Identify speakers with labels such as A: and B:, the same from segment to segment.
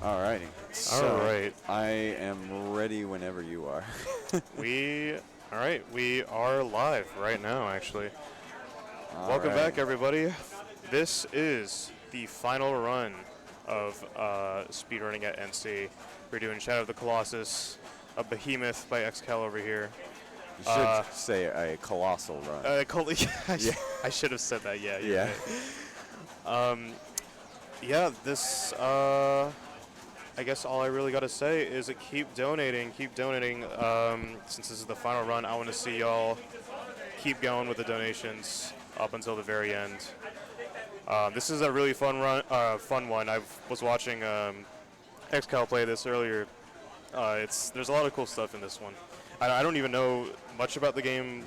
A: Alrighty. So,
B: All right.
A: I am ready whenever you are.
B: All right, we are live right now, actually. Welcome
A: Alright.
B: back, everybody. This is the final run of Speedrunning at NC. We're doing Shadow of the Colossus, a behemoth by XCal over here.
A: You should say a colossal run.
B: Yeah. I should have said that, yeah.
A: Yeah.
B: Right. This, I guess all I really got to say is keep donating. Since this is the final run, I want to see y'all keep going with the donations up until the very end. This is a really fun one. I was watching XCal play this earlier. There's a lot of cool stuff in this one. I don't even know much about the game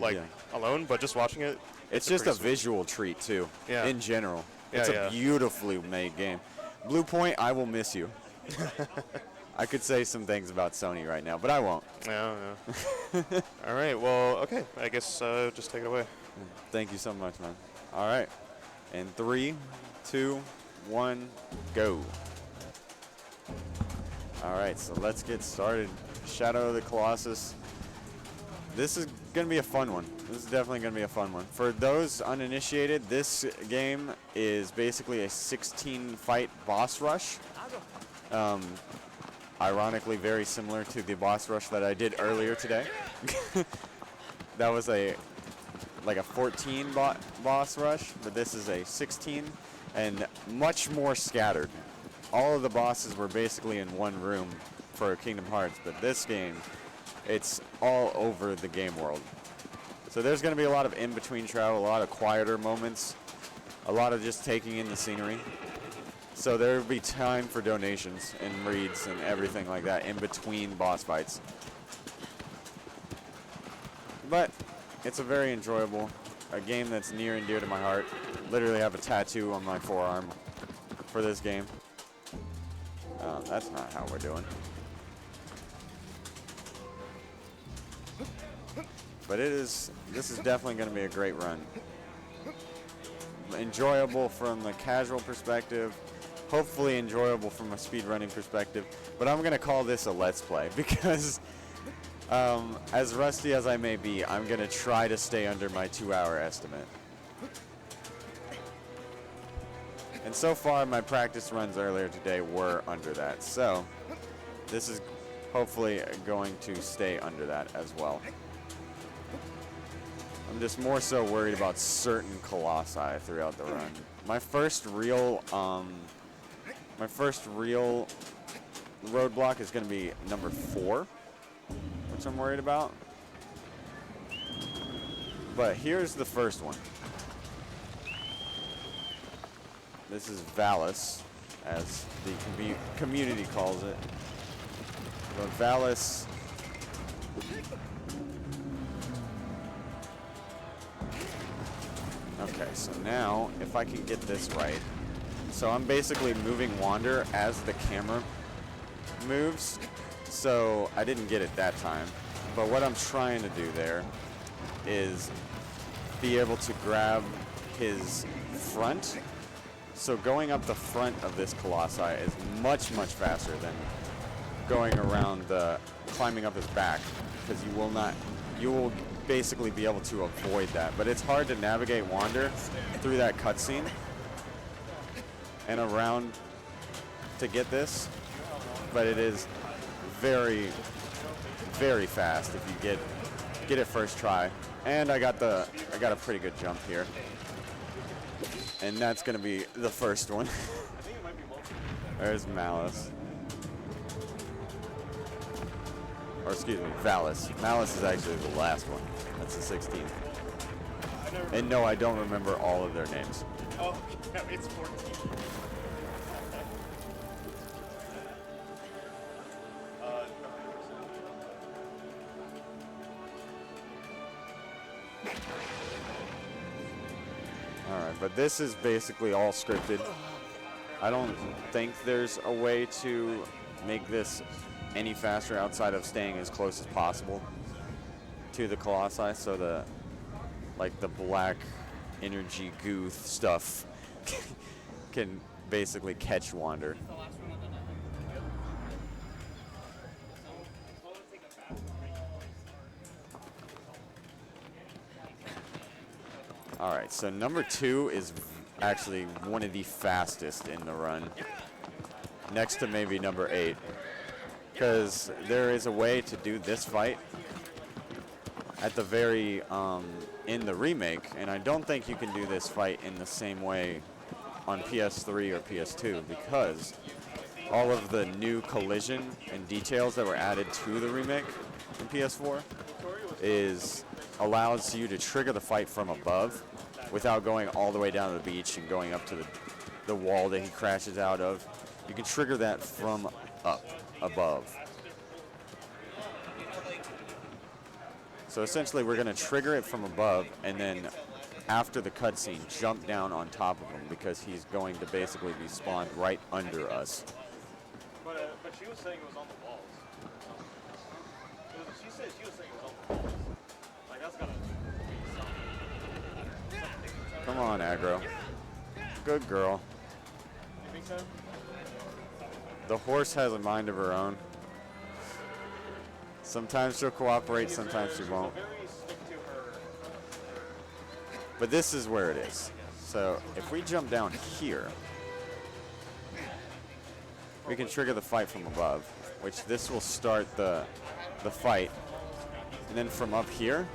B: alone, but just watching it,
A: it's just a visual treat too.
B: Yeah.
A: In general,
B: Yeah,
A: it's a beautifully made game. Blue Point, I will miss you. I could say some things about Sony right now, but I won't.
B: Yeah. All right. Well, okay. I guess just take it away.
A: Thank you so much, man. All right. In 3, 2, 1, go. All right, so let's get started. Shadow of the Colossus. This is going to be a fun one. This is definitely going to be a fun one. For those uninitiated, this game is basically a 16-fight boss rush. Ironically, very similar to the boss rush that I did earlier today. That was like a 14 boss rush, but this is a 16 and much more scattered. All of the bosses were basically in one room for Kingdom Hearts, but this game, it's all over the game world. So there's going to be a lot of in-between travel, a lot of quieter moments, a lot of just taking in the scenery. So there will be time for donations and reads and everything like that in between boss fights. But it's a very enjoyable, a game that's near and dear to my heart. Literally have a tattoo on my forearm for this game. That's not how we're doing. But this is definitely going to be a great run. Enjoyable from a casual perspective, hopefully enjoyable from a speedrunning perspective, but I'm going to call this a let's play because as rusty as I may be, I'm going to try to stay under my 2-hour estimate. And so far, my practice runs earlier today were under that, so this is hopefully going to stay under that as well. I'm just more so worried about certain colossi throughout the run. My first real roadblock is going to be number 4, which I'm worried about. But here's the first one. This is Valus, as the community calls it. But Valus. Okay, so now, if I can get this right. So I'm basically moving Wander as the camera moves. So I didn't get it that time. But what I'm trying to do there is be able to grab his front. So going up the front of this Colossi is much, much faster than going around climbing up his back, because you will basically be able to avoid that. But it's hard to navigate Wander through that cutscene and around to get this, but it is very, very fast if you get it first try. And I got a pretty good jump here. And that's going to be the first one. There's Malice. Or excuse me, Valus. Malice is actually the last one. That's the 16th. And no, I don't remember all of their names.
B: Oh, yeah, it's 14.
A: Alright, but this is basically all scripted. I don't think there's a way to make this any faster outside of staying as close as possible to the Colossi, so the black energy goo stuff can basically catch Wander. All right, so number 2 is actually one of the fastest in the run, next to maybe number 8, because there is a way to do this fight at the very in the remake, and I don't think you can do this fight in the same way on PS3 or PS2, because all of the new collision and details that were added to the remake in PS4 allows you to trigger the fight from above without going all the way down to the beach and going up to the wall that he crashes out of. You can trigger that from up above. So essentially we're going to trigger it from above, and then after the cutscene jump down on top of him, because he's going to basically be spawned right under us.
B: But she was saying it was on the walls. She said she was saying it was on the walls. Like, that's gotta be something.
A: Come on, aggro. Good girl.
B: You think so?
A: The horse has a mind of her own. Sometimes she'll cooperate, sometimes she won't. But this is where it is. So if we jump down here, we can trigger the fight from above, which this will start the fight. And then from up here,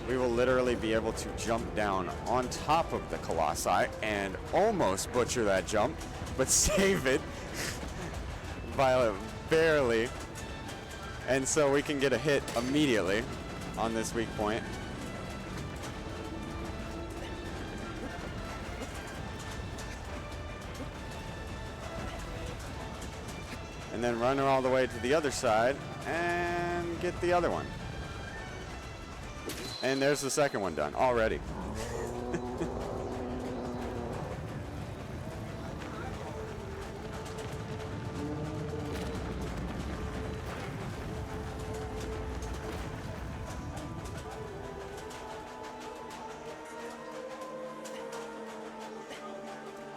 A: we will literally be able to jump down on top of the Colossi and almost butcher that jump, but save it by barely. And so we can get a hit immediately on this weak point. And then run all the way to the other side and get the other one. And there's the second one done already.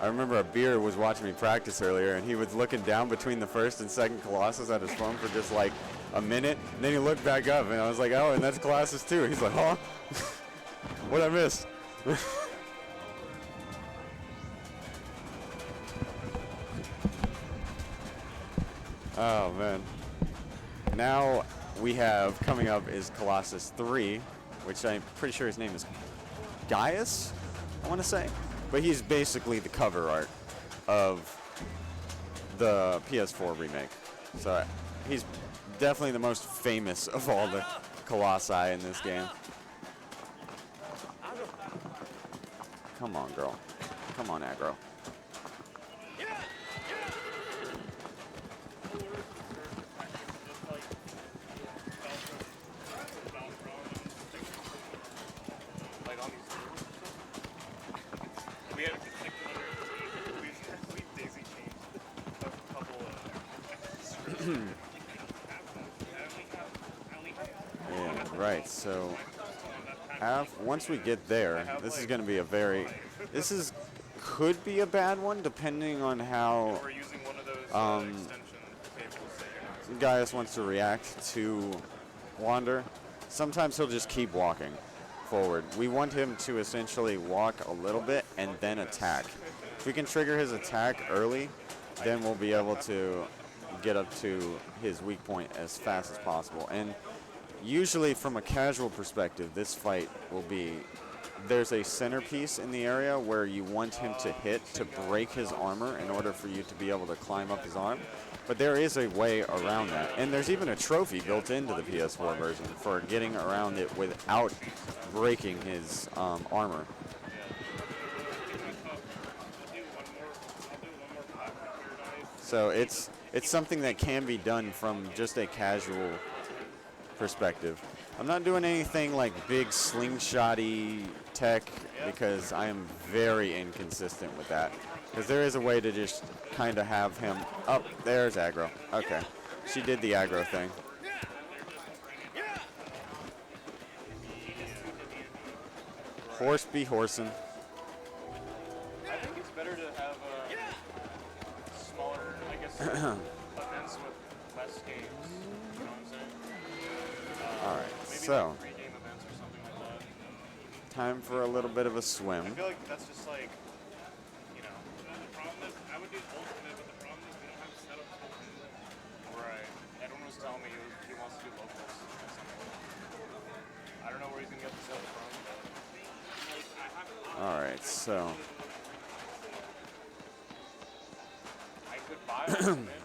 A: I remember a beer was watching me practice earlier, and he was looking down between the first and second Colossus at his phone for just like a minute, and then he looked back up, and I was like, oh, and that's Colossus too. He's like, huh? What'd I miss? Oh, man. Now we have coming up is Colossus 3, which I'm pretty sure his name is Gaius, I want to say. But he's basically the cover art of the PS4 remake. So he's definitely the most famous of all the Colossi in this game. Come on, girl. Come on, aggro. Yeah, right, so once we get there, this is going to be a very, could be a bad one depending on how Gaius wants to react to Wander. Sometimes he'll just keep walking forward. We want him to essentially walk a little bit and then attack. If we can trigger his attack early, then we'll be able to get up to his weak point as fast as possible. And usually from a casual perspective, this fight will be, there's a centerpiece in the area where you want him to hit to break his armor in order for you to be able to climb up his arm. But there is a way around that. And there's even a trophy built into the PS4 version for getting around it without breaking his armor. So it's something that can be done from just a casual perspective. I'm not doing anything like big slingshotty tech because I am very inconsistent with that. Because there is a way to just kind of have him up. There's aggro. Okay. She did the aggro thing. Horse be horsing.
B: I think it's better to have smaller, I guess, events with less games. You know what I'm saying?
A: All right.
B: Maybe
A: So
B: like 3-game events or something like that.
A: Time for a little bit of a
B: I
A: swim.
B: feel like that's just like, you know.
C: The problem is, I would do ultimate, but the problem is we don't have setups ultimate.
B: Right. Everyone was telling me he wants to do locals. I don't know where he's gonna get the setup from.
A: All right, so
B: I could buy ultimate.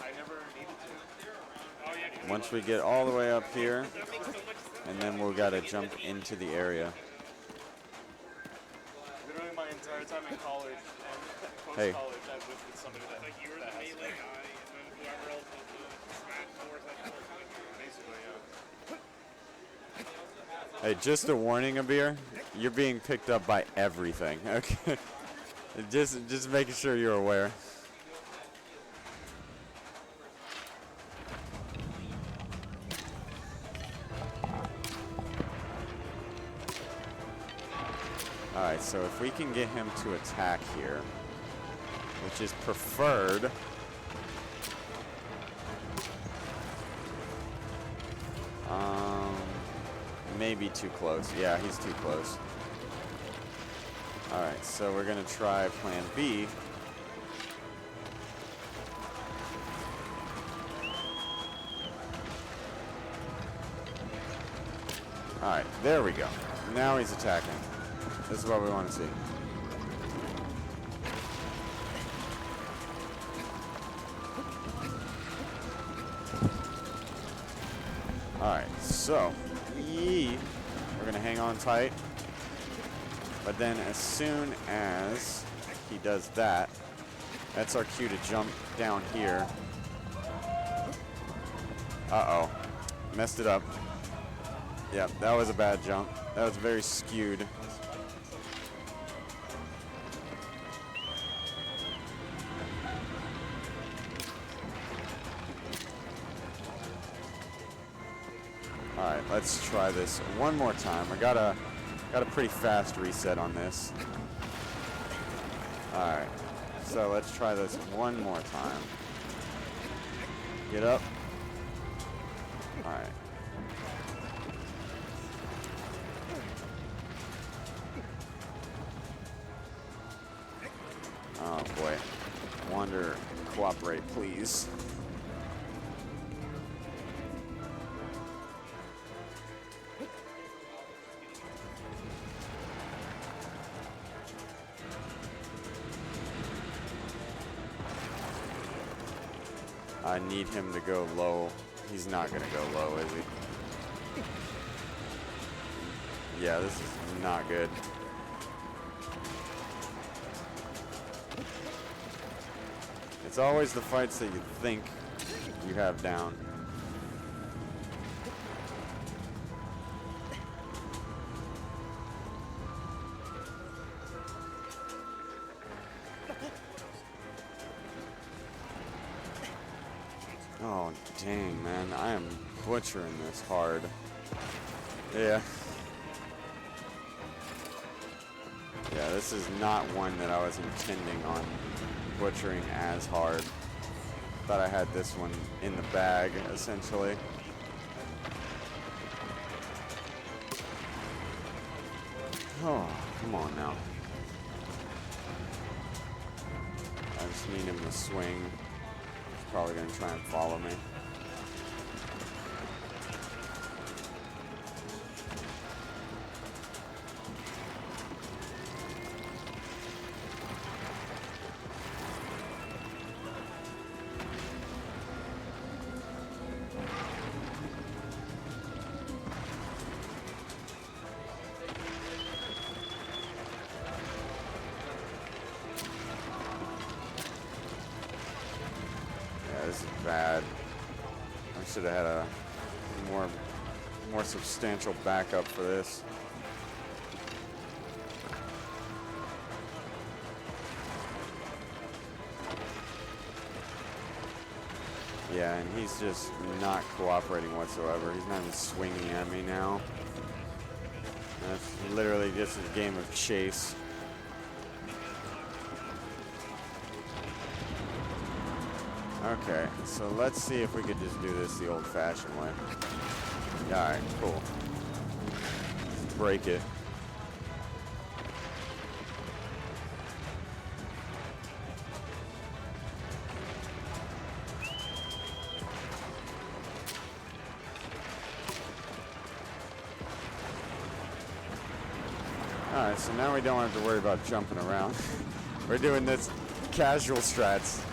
B: I never needed to.
C: Oh yeah,
A: once we get all the way up here, and then we'll gotta jump into the area.
B: Literally my entire time in college and
A: Hey.
B: post-college, I've lived with somebody that
C: like you were the
B: that has
C: melee
B: that.
C: guy, and then whoever else was the smash force at the time.
B: Basically, yeah.
A: Hey, just a warning, Abir. You're being picked up by everything. Okay, just making sure you're aware. All right, so if we can get him to attack here, which is preferred. Maybe too close. Yeah, he's too close. All right, so we're gonna try plan B. All right, there we go. Now he's attacking. This is what we want to see. All right, so we're gonna hang on tight, but then as soon as he does that, that's our cue to jump down here. Uh-oh, messed it up. Yep, that was a bad jump. That was very skewed. All right, let's try this one more time. I got a pretty fast reset on this. All right, so let's try this one more time. Get up. All right. Oh boy. Wander, cooperate, please. I need him to go low. He's not gonna go low, is he? Yeah, this is not good. It's always the fights that you think you have down. Oh, dang, man. I am butchering this hard. Yeah. Yeah, this is not one that I was intending on butchering as hard. Thought I had this one in the bag, essentially. Oh, come on now. I just need him to swing. He's probably going to try and follow me. This is bad. I should have had a more substantial backup for this. Yeah, and he's just not cooperating whatsoever. He's not even swinging at me now. That's literally just a game of chase. Okay, so let's see if we could just do this the old-fashioned way. Alright, cool. Let's break it. Alright, so now we don't have to worry about jumping around. We're doing this casual strats.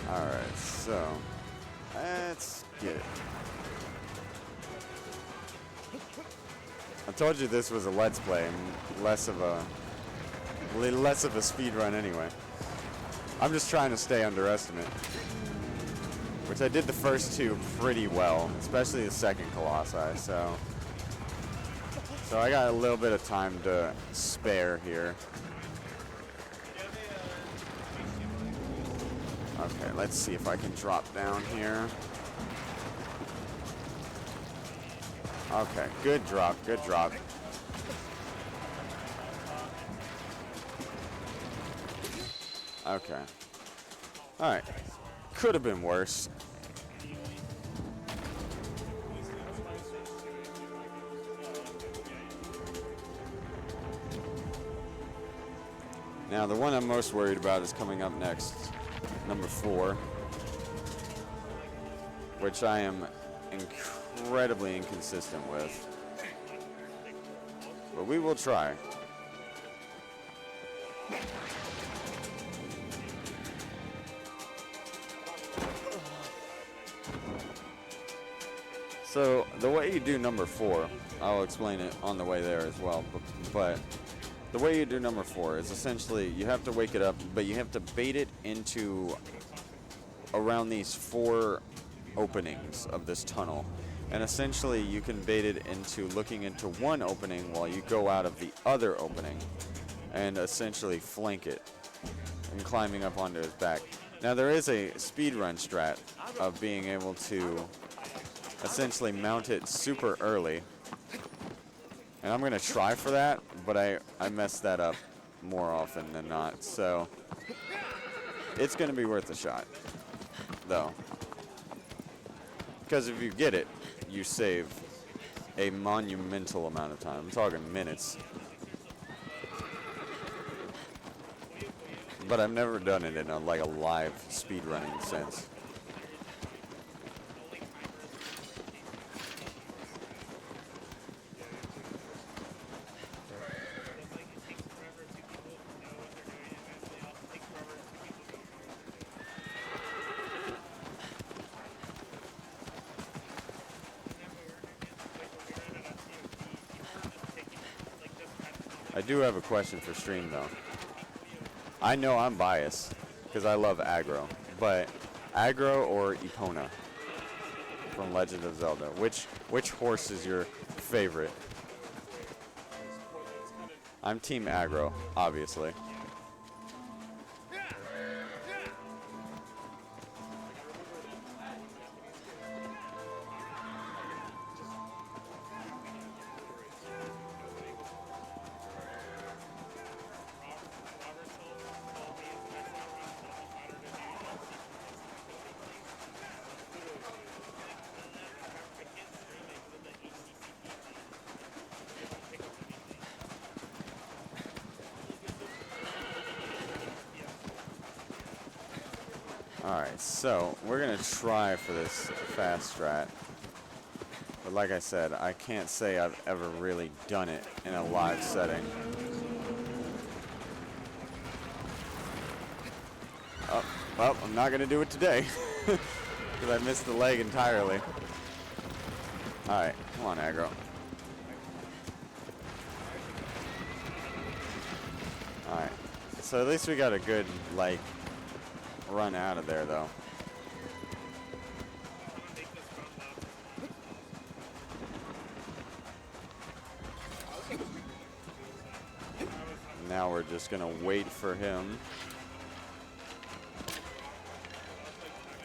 A: Alright, so let's get it. I told you this was a let's play and less of a speed run anyway. I'm just trying to stay under estimate, which I did the first two pretty well, especially the second Colossi. So I got a little bit of time to spare here. Okay, let's see if I can drop down here. Okay, good drop, good drop. Okay. Alright. Could have been worse. Now, the one I'm most worried about is coming up next. Number 4, which I am incredibly inconsistent with, but we will try. So the way you do number 4, I'll explain it on the way there as well, but the way you do number 4 is essentially you have to wake it up, but you have to bait it into around these 4 openings of this tunnel. And essentially you can bait it into looking into one opening while you go out of the other opening and essentially flank it and climbing up onto his back. Now there is a speedrun strat of being able to essentially mount it super early. And I'm going to try for that, but I mess that up more often than not. So it's going to be worth a shot, though. Because if you get it, you save a monumental amount of time. I'm talking minutes. But I've never done it in a live speedrunning sense. I do have a question for stream, though. I know I'm biased because I love aggro, but aggro or Epona from Legend of Zelda? Which horse is your favorite? I'm team aggro, obviously. Alright, so we're going to try for this fast strat. But like I said, I can't say I've ever really done it in a live setting. Oh, well, I'm not going to do it today. Because I missed the leg entirely. Alright, come on, aggro. Alright, so at least we got a good, run out of there, though. Now we're just going to wait for him.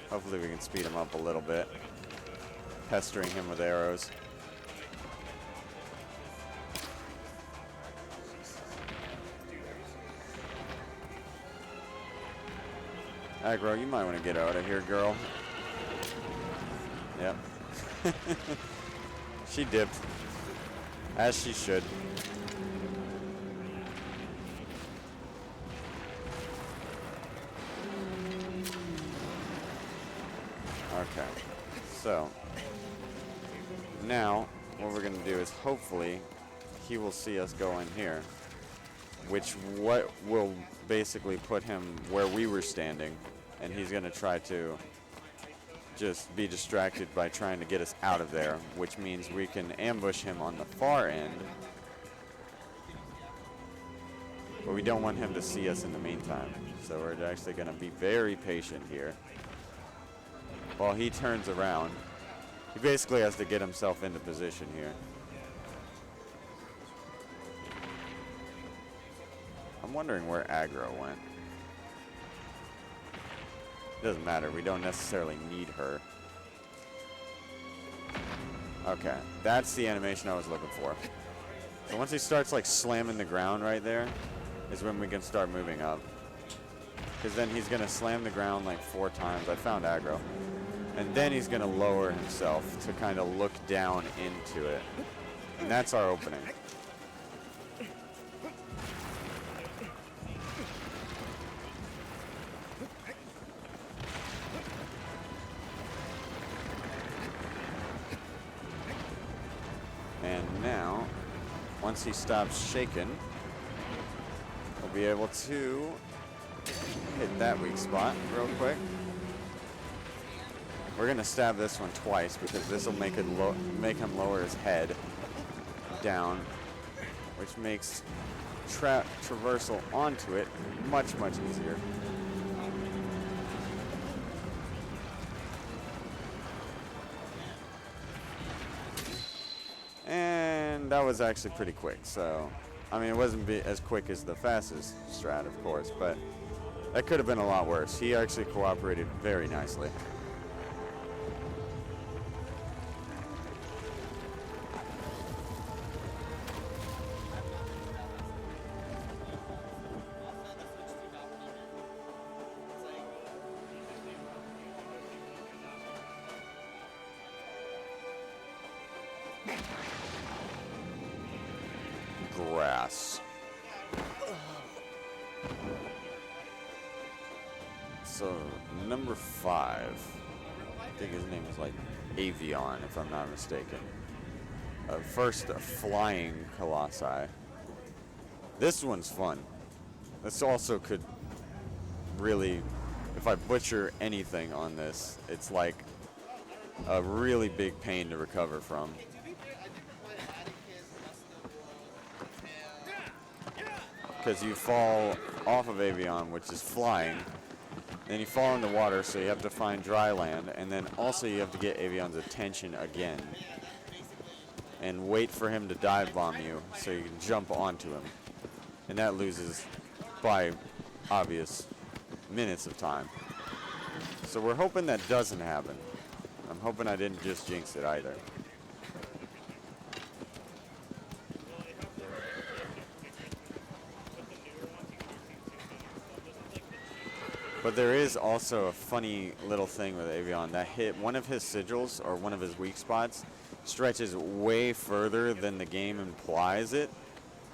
A: Hopefully we can speed him up a little bit. Pestering him with arrows. Aggro, you might want to get out of here, girl. Yep. She dipped. As she should. Okay. So, now, what we're going to do is hopefully he will see us go in here. Which what will basically put him where we were standing. And he's going to try to just be distracted by trying to get us out of there, which means we can ambush him on the far end. But we don't want him to see us in the meantime. So we're actually going to be very patient here. While he turns around, he basically has to get himself into position here. I'm wondering where Aggro went. Doesn't matter, we don't necessarily need her. Okay, that's the animation I was looking for. So once he starts like slamming the ground right there, is when we can start moving up. Because then he's gonna slam the ground like 4 times. I found Aggro. And then he's gonna lower himself to kind of look down into it. And that's our opening. And now, once he stops shaking, we'll be able to hit that weak spot real quick. We're going to stab this one twice because this will make him lower his head down, which makes traversal onto it much, much easier. And that was actually pretty quick, so I mean it wasn't as quick as the fastest strat, of course, but that could have been a lot worse. He actually cooperated very nicely. Grass. So, number 5. I think his name is like Avion, if I'm not mistaken. First, a flying Colossi. This one's fun. This also could really, if I butcher anything on this, it's like a really big pain to recover from. Because you fall off of Avion, which is flying, then you fall in the water, so you have to find dry land, and then also you have to get Avion's attention again and wait for him to dive bomb you so you can jump onto him. And that loses, by obvious, minutes of time. So we're hoping that doesn't happen. I'm hoping I didn't just jinx it either. But there is also a funny little thing with Avion that hit one of his sigils or one of his weak spots stretches way further than the game implies it.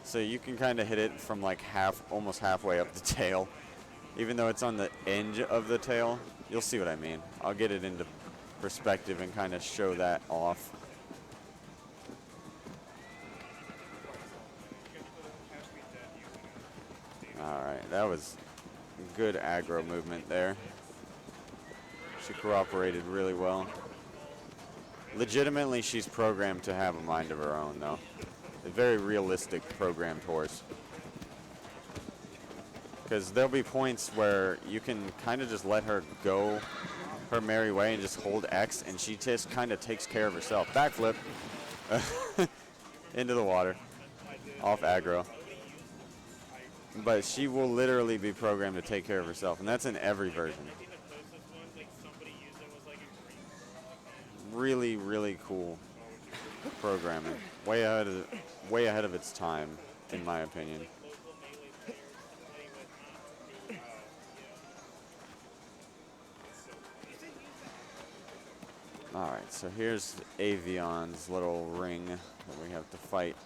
A: So you can kind of hit it from like almost halfway up the tail. Even though it's on the edge of the tail, you'll see what I mean. I'll get it into perspective and kind of show that off. Alright, that was good aggro movement there. She cooperated really well. Legitimately, she's programmed to have a mind of her own, though. A very realistic programmed horse. Because there'll be points where you can kind of just let her go her merry way and just hold X, and she just kind of takes care of herself. Backflip into the water, off aggro. but she will literally be programmed to take care of herself, and that's in every version.
C: I think the closest one, like somebody used it was like a green.
A: Really, really cool programming. Way ahead of its time, in my opinion.
C: Local melee player to play with, not to,
A: Alright, so here's Avion's little ring that we have to fight.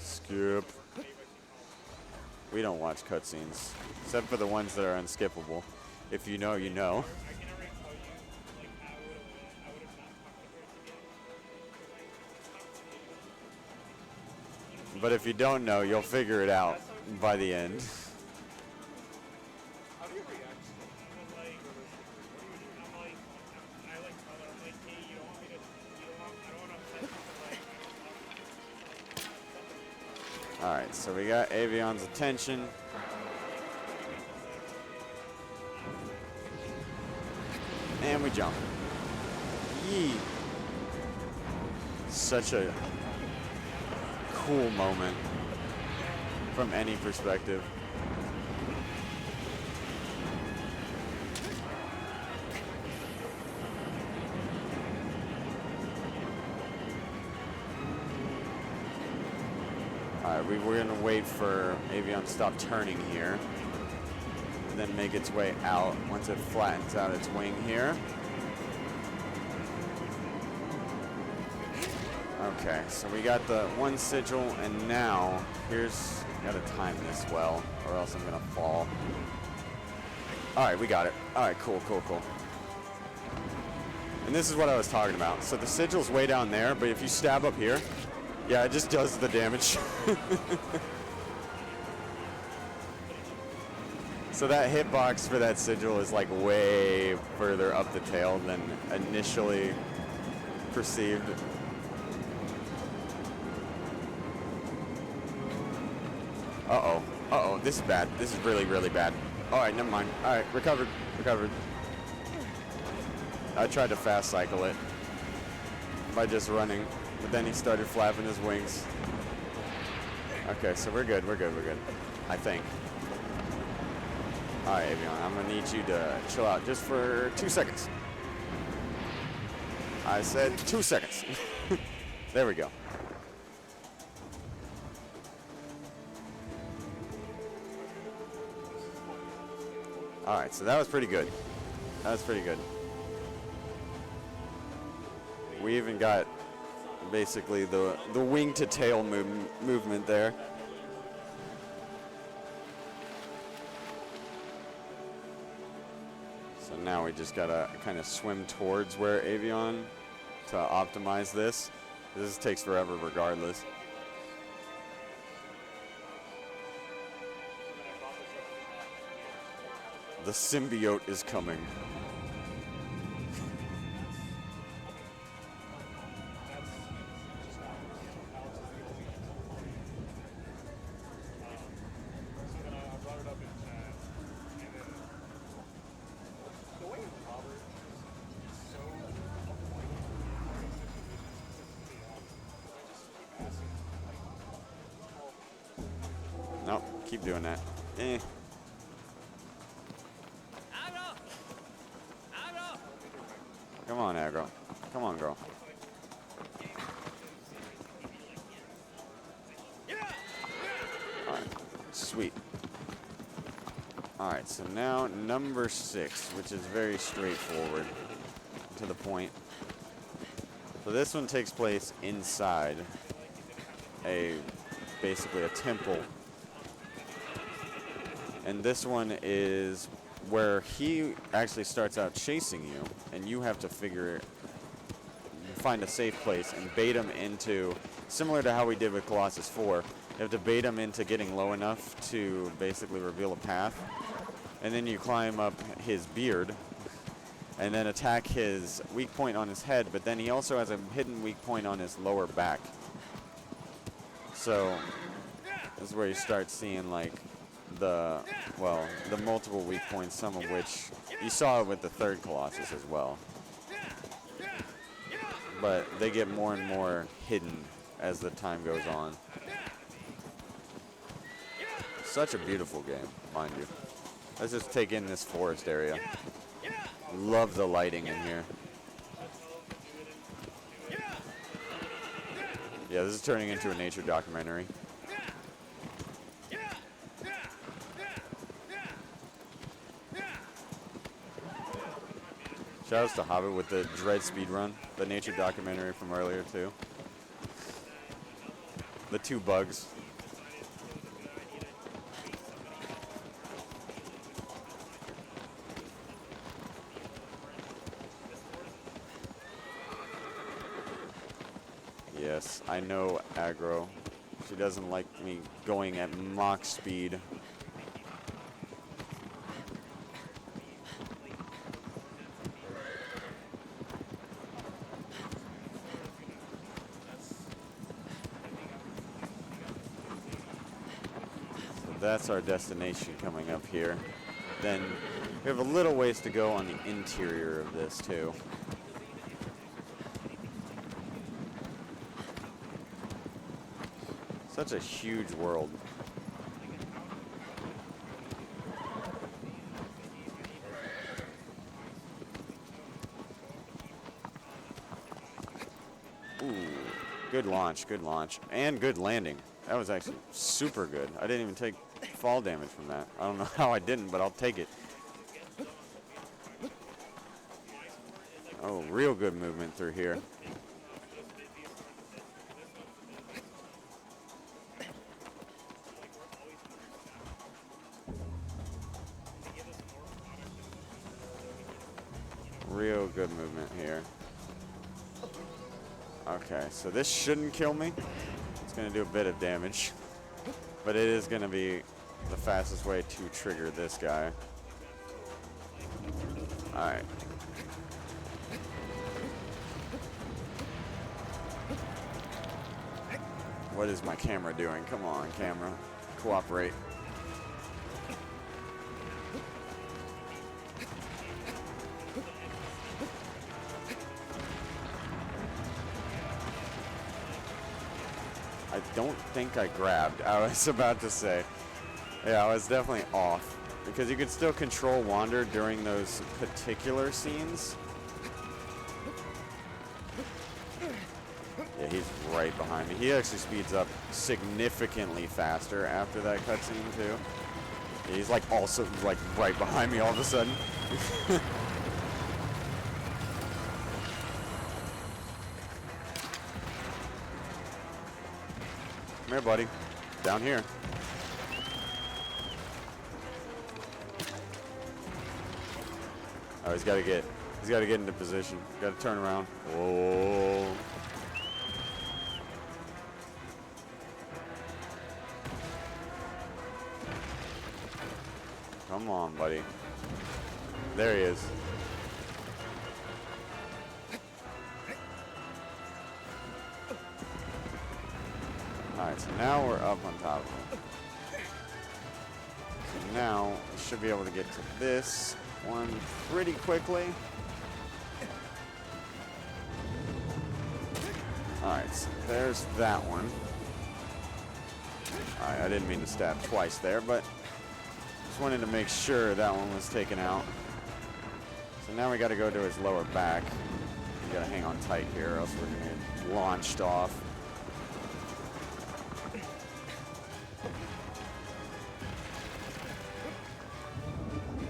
A: Skip. We don't watch cutscenes, except for the ones that are unskippable. If you know, you know.
C: I can already tell you, like, I would have not talked to her again.
A: But if you don't know, you'll figure it out by the end.
C: How do you react to that? I'm like, I like tell her, I'm like, hey, you don't want me to, I don't want to upset you, but like,
A: Alright, so we got Avion's attention. And we jump. Yee. Such a cool moment from any perspective. Alright, we're going to wait for Avion to stop turning here. And then make its way out once it flattens out its wing here. Okay, so we got the one sigil, and now here's, gotta time this well, or else I'm gonna fall. Alright, we got it. Alright, cool. And this is what I was talking about. So the sigil's way down there, but if you stab up here, yeah, it just does the damage. So that hitbox for that sigil is like way further up the tail than initially perceived. Uh-oh, this is bad. This is really, really bad. Alright, never mind. Alright, recovered. I tried to fast cycle it by just running, but then he started flapping his wings. Okay, so we're good. I think. Alright, Avion, I'm gonna need you to chill out just for 2 seconds. I said 2 seconds. There we go. Alright, so that was pretty good. We even got basically the wing to tail movement there. So now we just gotta kind of swim towards where Avion to optimize this. This takes forever regardless. The symbiote is coming. Nope, keep doing that. Come on, aggro. Come on, girl. Alright, sweet. Alright, so now number 6, which is very straightforward, to the point. So this one takes place inside basically a temple. And this one is where he actually starts out chasing you, and you have to find a safe place and bait him into, similar to how we did with Colossus 4, you have to bait him into getting low enough to basically reveal a path. And then you climb up his beard, and then attack his weak point on his head, but then he also has a hidden weak point on his lower back. So this is where you start seeing like the multiple weak points, some of which you saw with the third Colossus as well. but they get more and more hidden as the time goes on. Such a beautiful game, mind you. Let's just take in this forest area. Love the lighting in here. Yeah, this is turning into a nature documentary. Shoutouts to Hobbit with the Dread Speedrun, the nature documentary from earlier too. The 2 bugs. Yes, I know aggro. She doesn't like me going at Mach speed. That's our destination coming up here. Then we have a little ways to go on the interior of this too. Such a huge world. Ooh, good launch, and good landing. That was actually super good. I didn't even take fall damage from that. I don't know how I didn't, but I'll take it. Oh, real good movement through here. Real good movement here. Okay, so this shouldn't kill me. It's going to do a bit of damage, but it is going to be the fastest way to trigger this guy. Alright. What is my camera doing? Come on, camera. Cooperate. I don't think I grabbed. I was about to say. Yeah, I was definitely off. Because you can still control Wander during those particular scenes. Yeah, he's right behind me. He actually speeds up significantly faster after that cutscene too. Yeah, he's like also like right behind me all of a sudden. Come here, buddy. Down here. Oh, he's got to get into position. Got to turn around. Whoa. Come on, buddy. There he is. Alright, so now we're up on top of him. So now we should be able to get to this one pretty quickly. Alright, so there's that one. Alright, I didn't mean to stab twice there, but just wanted to make sure that one was taken out. So now we gotta go to his lower back. We gotta hang on tight here or else we're gonna get launched off.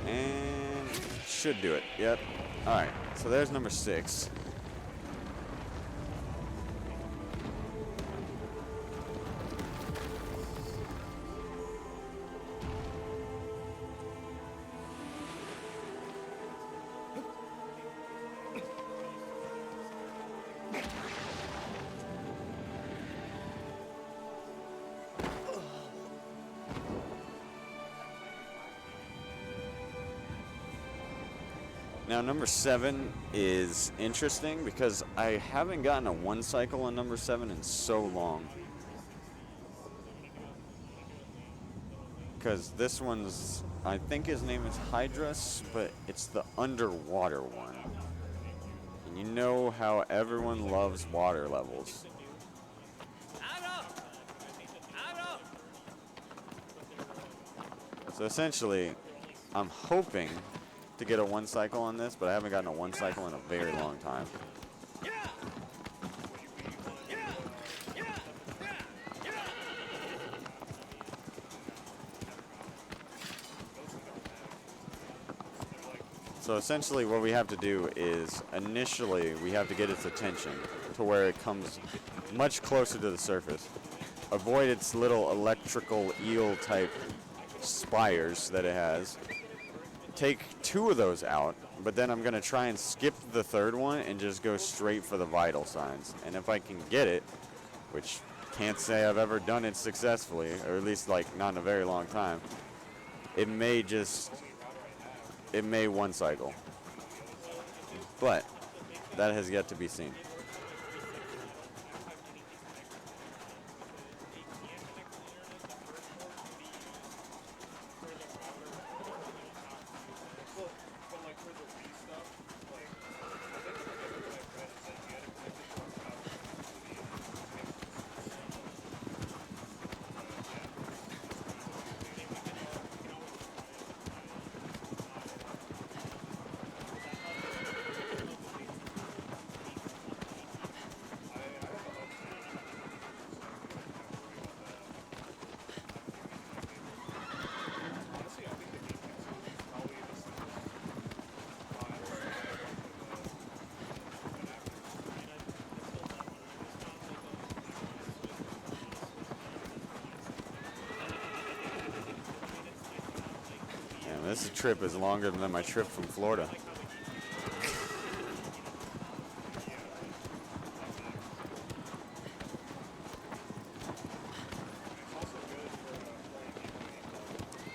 A: And should do it. Yep. Alright, so there's number 6. Now, number 7 is interesting because I haven't gotten a 1 cycle on number 7 in so long. Because this one's, I think his name is Hydrus, but it's the underwater one. And you know how everyone loves water levels. So essentially, I'm hoping to get a 1 cycle on this, but I haven't gotten a 1 cycle in a very long time. So essentially what we have to do is initially we have to get its attention to where it comes much closer to the surface. Avoid its little electrical eel type spires that it has. Take 2 of those out, but then I'm going to try and skip the 3rd one and just go straight for the vital signs. And if I can get it, which can't say I've ever done it successfully, or at least like not in a very long time, it may 1 cycle. But that has yet to be seen. This trip is longer than my trip from Florida.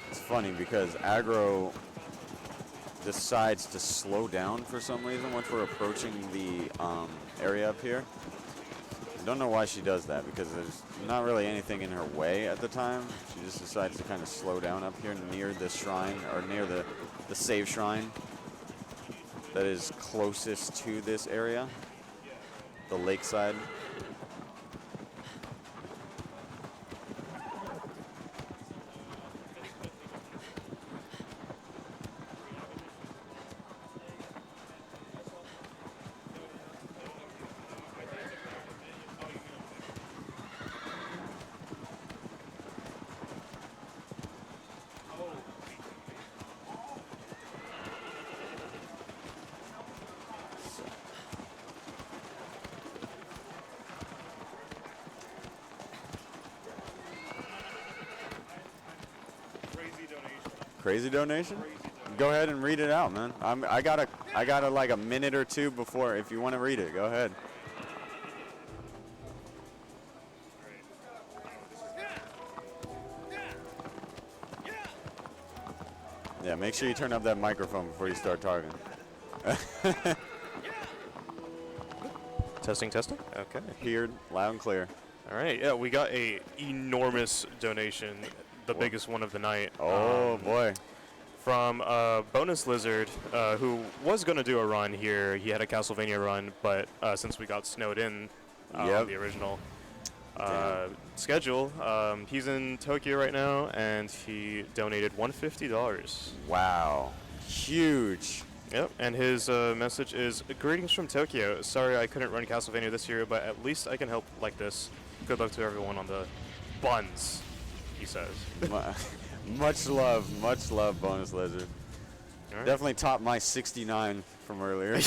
A: It's funny because aggro decides to slow down for some reason once we're approaching the area up here. I don't know why she does that because there's not really anything in her way at the time. She just decides to kind of slow down up here near the shrine, or near the save shrine that is closest to this area, the lakeside. Crazy donation? Go ahead and read it out, man. I got a like a minute or two before. If you want to read it, go ahead. Yeah, make sure you turn up that microphone before you start talking.
B: Testing. Okay.
A: Heard loud and clear.
B: All right. Yeah, we got a enormous donation, the biggest one of the night.
A: Oh boy.
B: From Bonus Lizard, who was going to do a run here. He had a Castlevania run, but since we got snowed in on the original schedule, he's in Tokyo right now, and he donated $150.
A: Wow. Huge.
B: Yep, and his message is, "Greetings from Tokyo. Sorry I couldn't run Castlevania this year, but at least I can help like this. Good luck to everyone on the buns," he says.
A: Much love, Bonus Lizard.
B: Right.
A: Definitely topped my 69 from earlier.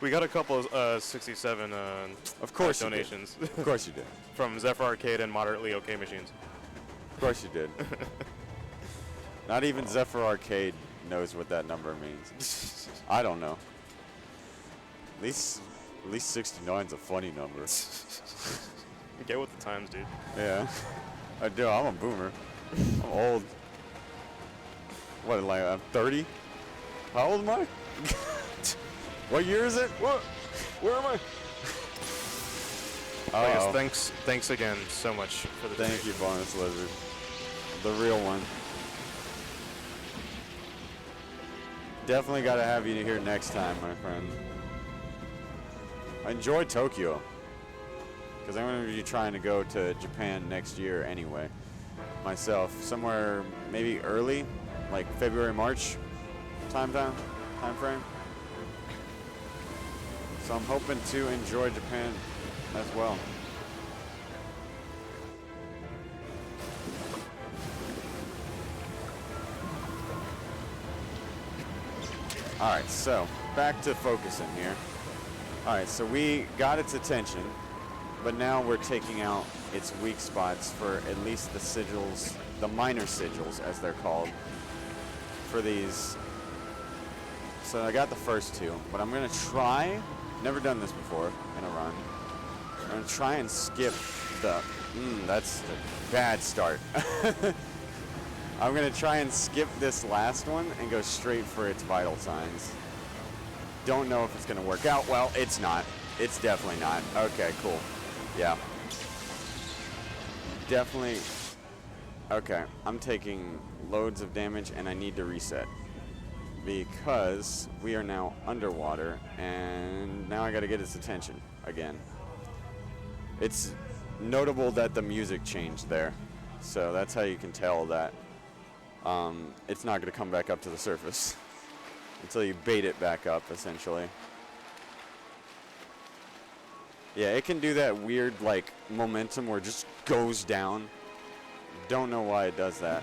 B: We got a couple of 67
A: of course
B: donations.
A: Of course you did.
B: From Zephyr Arcade and Moderately OK Machines.
A: Of course you did. Not even Zephyr Arcade knows what that number means. I don't know. At least 69's a funny number.
B: Get with the times, dude.
A: Yeah. I do. I'm a boomer. I'm old. What, like I'm 30? How old am I? What year is it? What? Where am I?
B: I guess thanks again so much for the
A: Thank you, Bonus Lizard. The real one. Definitely got to have you here next time, my friend. enjoy Tokyo. Because I'm going to be trying to go to Japan next year anyway. Myself, somewhere maybe early, like February, March time frame. So I'm hoping to enjoy Japan as well. Alright, so back to focusing here. Alright, so we got its attention, but now we're taking out its weak spots for at least the sigils, the minor sigils as they're called, for these. So I got the first two, but I'm gonna try, never done this before in a run, I'm gonna try and skip the, that's a bad start. I'm gonna try and skip this last one and go straight for its vital signs. Don't know if it's gonna work out. Well, it's not. It's definitely not. Okay, cool. Yeah. Definitely. Okay, I'm taking loads of damage and I need to reset. Because we are now underwater and now I gotta get its attention again. It's notable that the music changed there. So that's how you can tell that it's not going to come back up to the surface until you bait it back up, essentially. Yeah, it can do that weird, like, momentum where it just goes down. Don't know why it does that.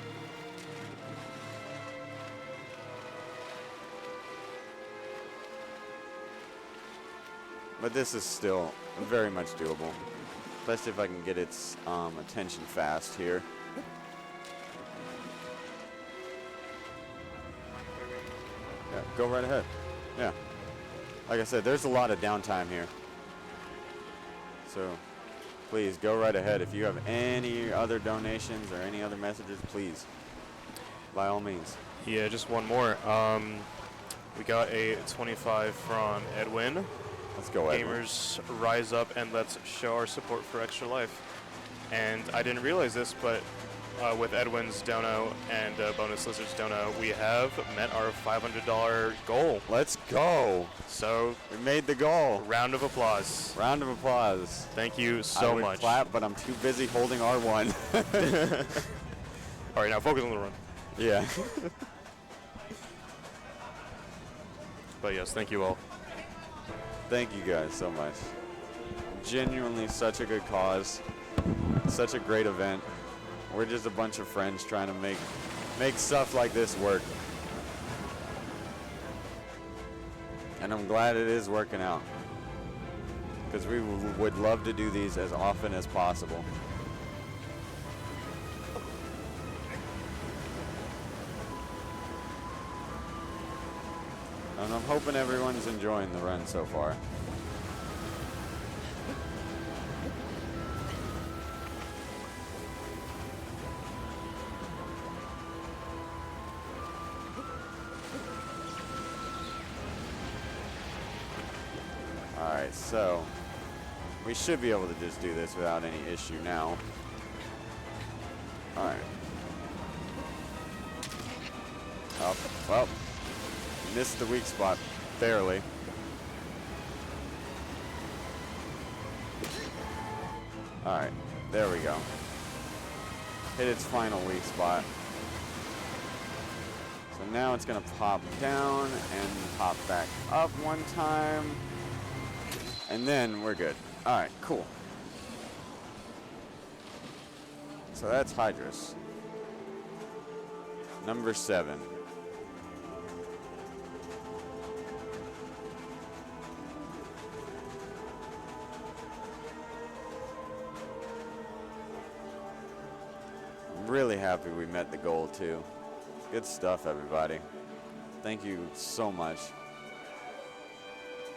A: But this is still very much doable. Especially if I can get its attention fast here. Yeah, go right ahead. Yeah. Like I said, there's a lot of downtime here. So please go right ahead. If you have any other donations or any other messages, please, by all means.
B: Yeah, just one more. We got a 25 from Edwin.
A: Let's go, Edwin.
B: Gamers, rise up and let's show our support for Extra Life. And I didn't realize this, but with Edwin's dono and Bonus Lizard's dono, we have met our $500 goal.
A: Let's go.
B: So
A: we made the goal.
B: Round of applause.
A: Round of applause.
B: Thank you so
A: I would
B: much.
A: clap, but I'm too busy holding R1.
B: All right, now focus on the run.
A: Yeah.
B: But yes, thank you all.
A: Thank you guys so much. Genuinely such a good cause. Such a great event. We're just a bunch of friends trying to make stuff like this work. And I'm glad it is working out. Because we would love to do these as often as possible. And I'm hoping everyone's enjoying the run so far. Alright, so we should be able to just do this without any issue now. Alright. Oh, well. Missed the weak spot, barely. Alright, there we go. Hit its final weak spot. So now it's gonna pop down and pop back up one time. And then we're good. Alright, cool. So that's Hydrus. Number 7. Really happy we met the goal too. Good stuff, everybody. Thank you so much.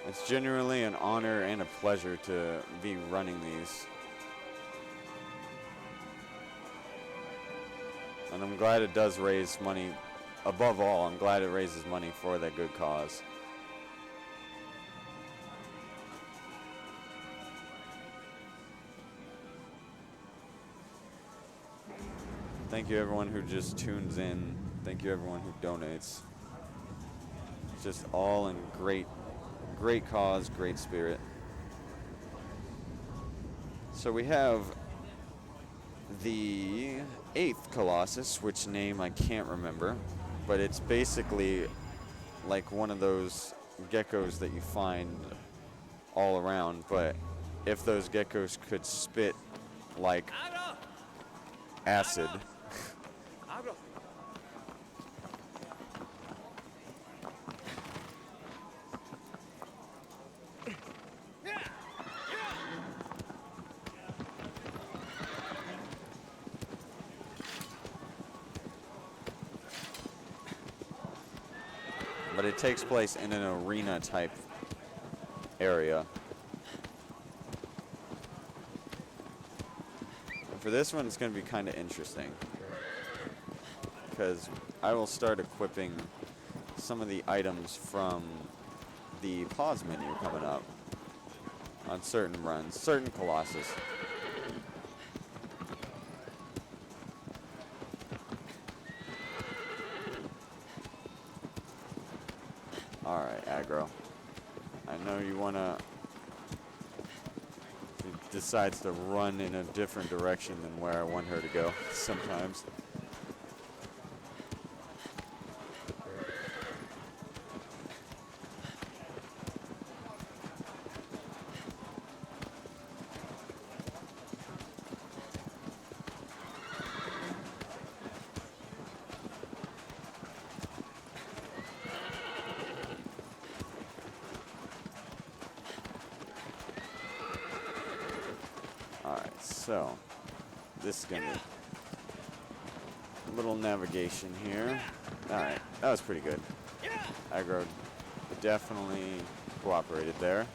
A: It's genuinely an honor and a pleasure to be running these. And I'm glad it does raise money. Above all, I'm glad it raises money for that good cause. Thank you everyone who just tunes in. Thank you everyone who donates. It's just all in great cause, great spirit. So we have the 8th Colossus, which name I can't remember, but it's basically like one of those geckos that you find all around, but if those geckos could spit like acid. But it takes place in an arena type area. And for this one, it's going to be kind of interesting, because I will start equipping some of the items from the pause menu coming up on certain runs, certain Colossus. Alright, aggro. I know you wanna... She decides to run in a different direction than where I want her to go sometimes. Alright, so this is gonna be a little navigation here. Alright, that was pretty good. Aggro definitely cooperated there.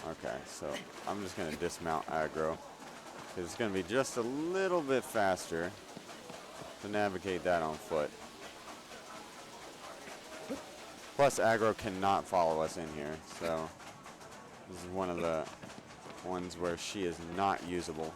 A: Okay, so I'm just going to dismount aggro, because it's going to be just a little bit faster to navigate that on foot. Plus, aggro cannot follow us in here, so this is one of the ones where she is not usable.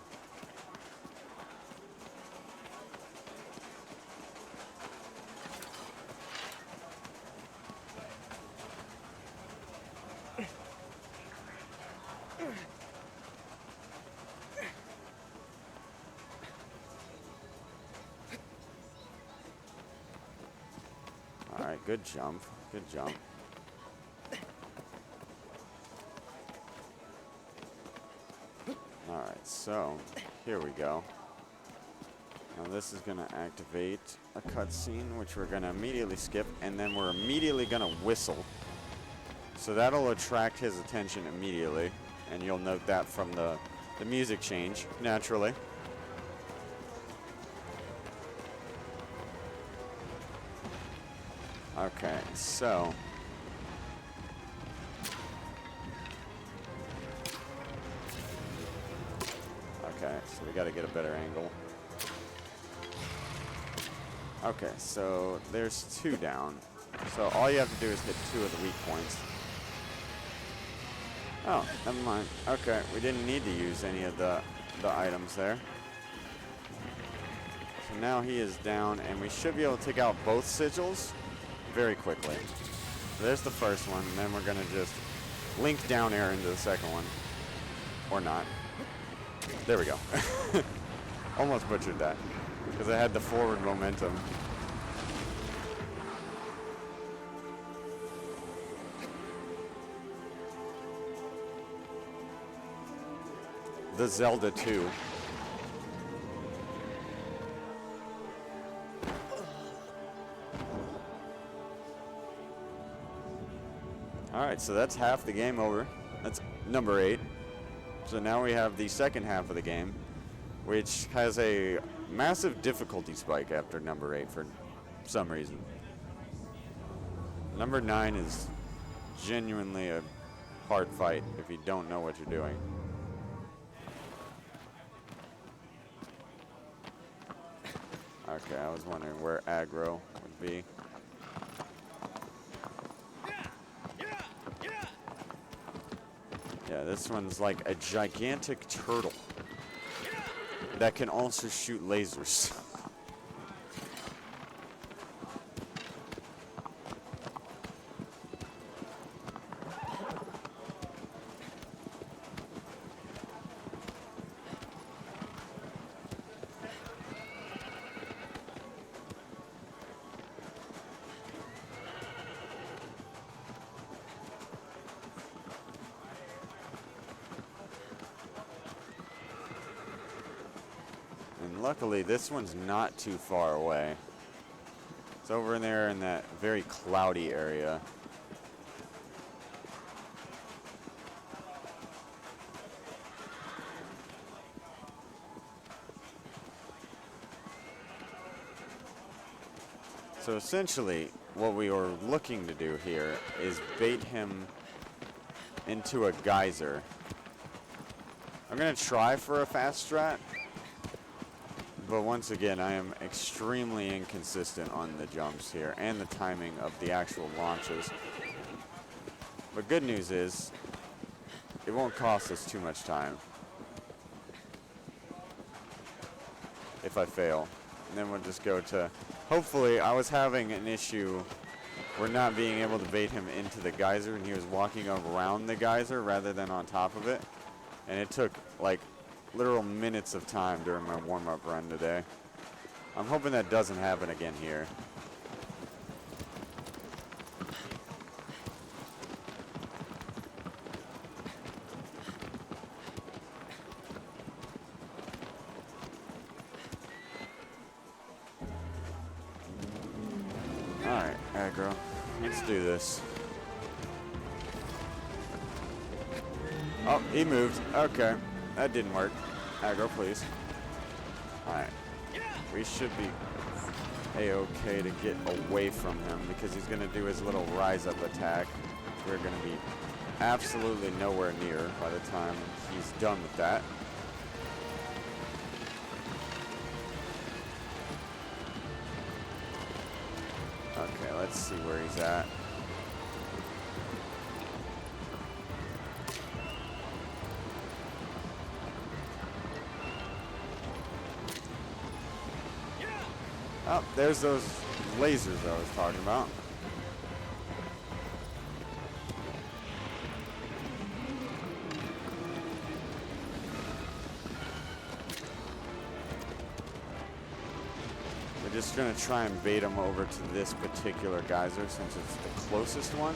A: Alright, good jump. Good jump. Alright, so here we go. Now this is going to activate a cutscene, which we're going to immediately skip, and then we're immediately going to whistle. So that'll attract his attention immediately, and you'll note that from the music change, naturally. Okay, so we got to get a better angle. Okay, so there's 2 down. So all you have to do is hit 2 of the weak points. Oh, never mind. Okay, we didn't need to use any of the items there. So now he is down, and we should be able to take out both sigils very quickly. So there's the first one, and then we're going to just link down air into the second one. Or not. There we go. Almost butchered that, because I had the forward momentum. The Zelda 2. Alright, so that's half the game over. That's number 8. So now we have the second half of the game, which has a massive difficulty spike after number 8 for some reason. Number 9 is genuinely a hard fight if you don't know what you're doing. Okay, I was wondering where aggro would be. Yeah, this one's like a gigantic turtle that can also shoot lasers. And luckily, this one's not too far away. It's over in there in that very cloudy area. So essentially, what we were looking to do here is bait him into a geyser. I'm going to try for a fast strat. But once again, I am extremely inconsistent on the jumps here and the timing of the actual launches. But good news is, it won't cost us too much time if I fail. And then we'll just go to, hopefully, I was having an issue where not being able to bait him into the geyser, and he was walking around the geyser rather than on top of it. And it took like literal minutes of time during my warm-up run today. I'm hoping that doesn't happen again here. Alright, aggro. Let's do this. Oh, he moved. Okay. That didn't work. Aggro, please. Alright. We should be A-okay to get away from him because he's going to do his little rise-up attack. We're going to be absolutely nowhere near by the time he's done with that. Okay, let's see where he's at. Oh, there's those lasers I was talking about. We're just going to try and bait him over to this particular geyser since it's the closest one.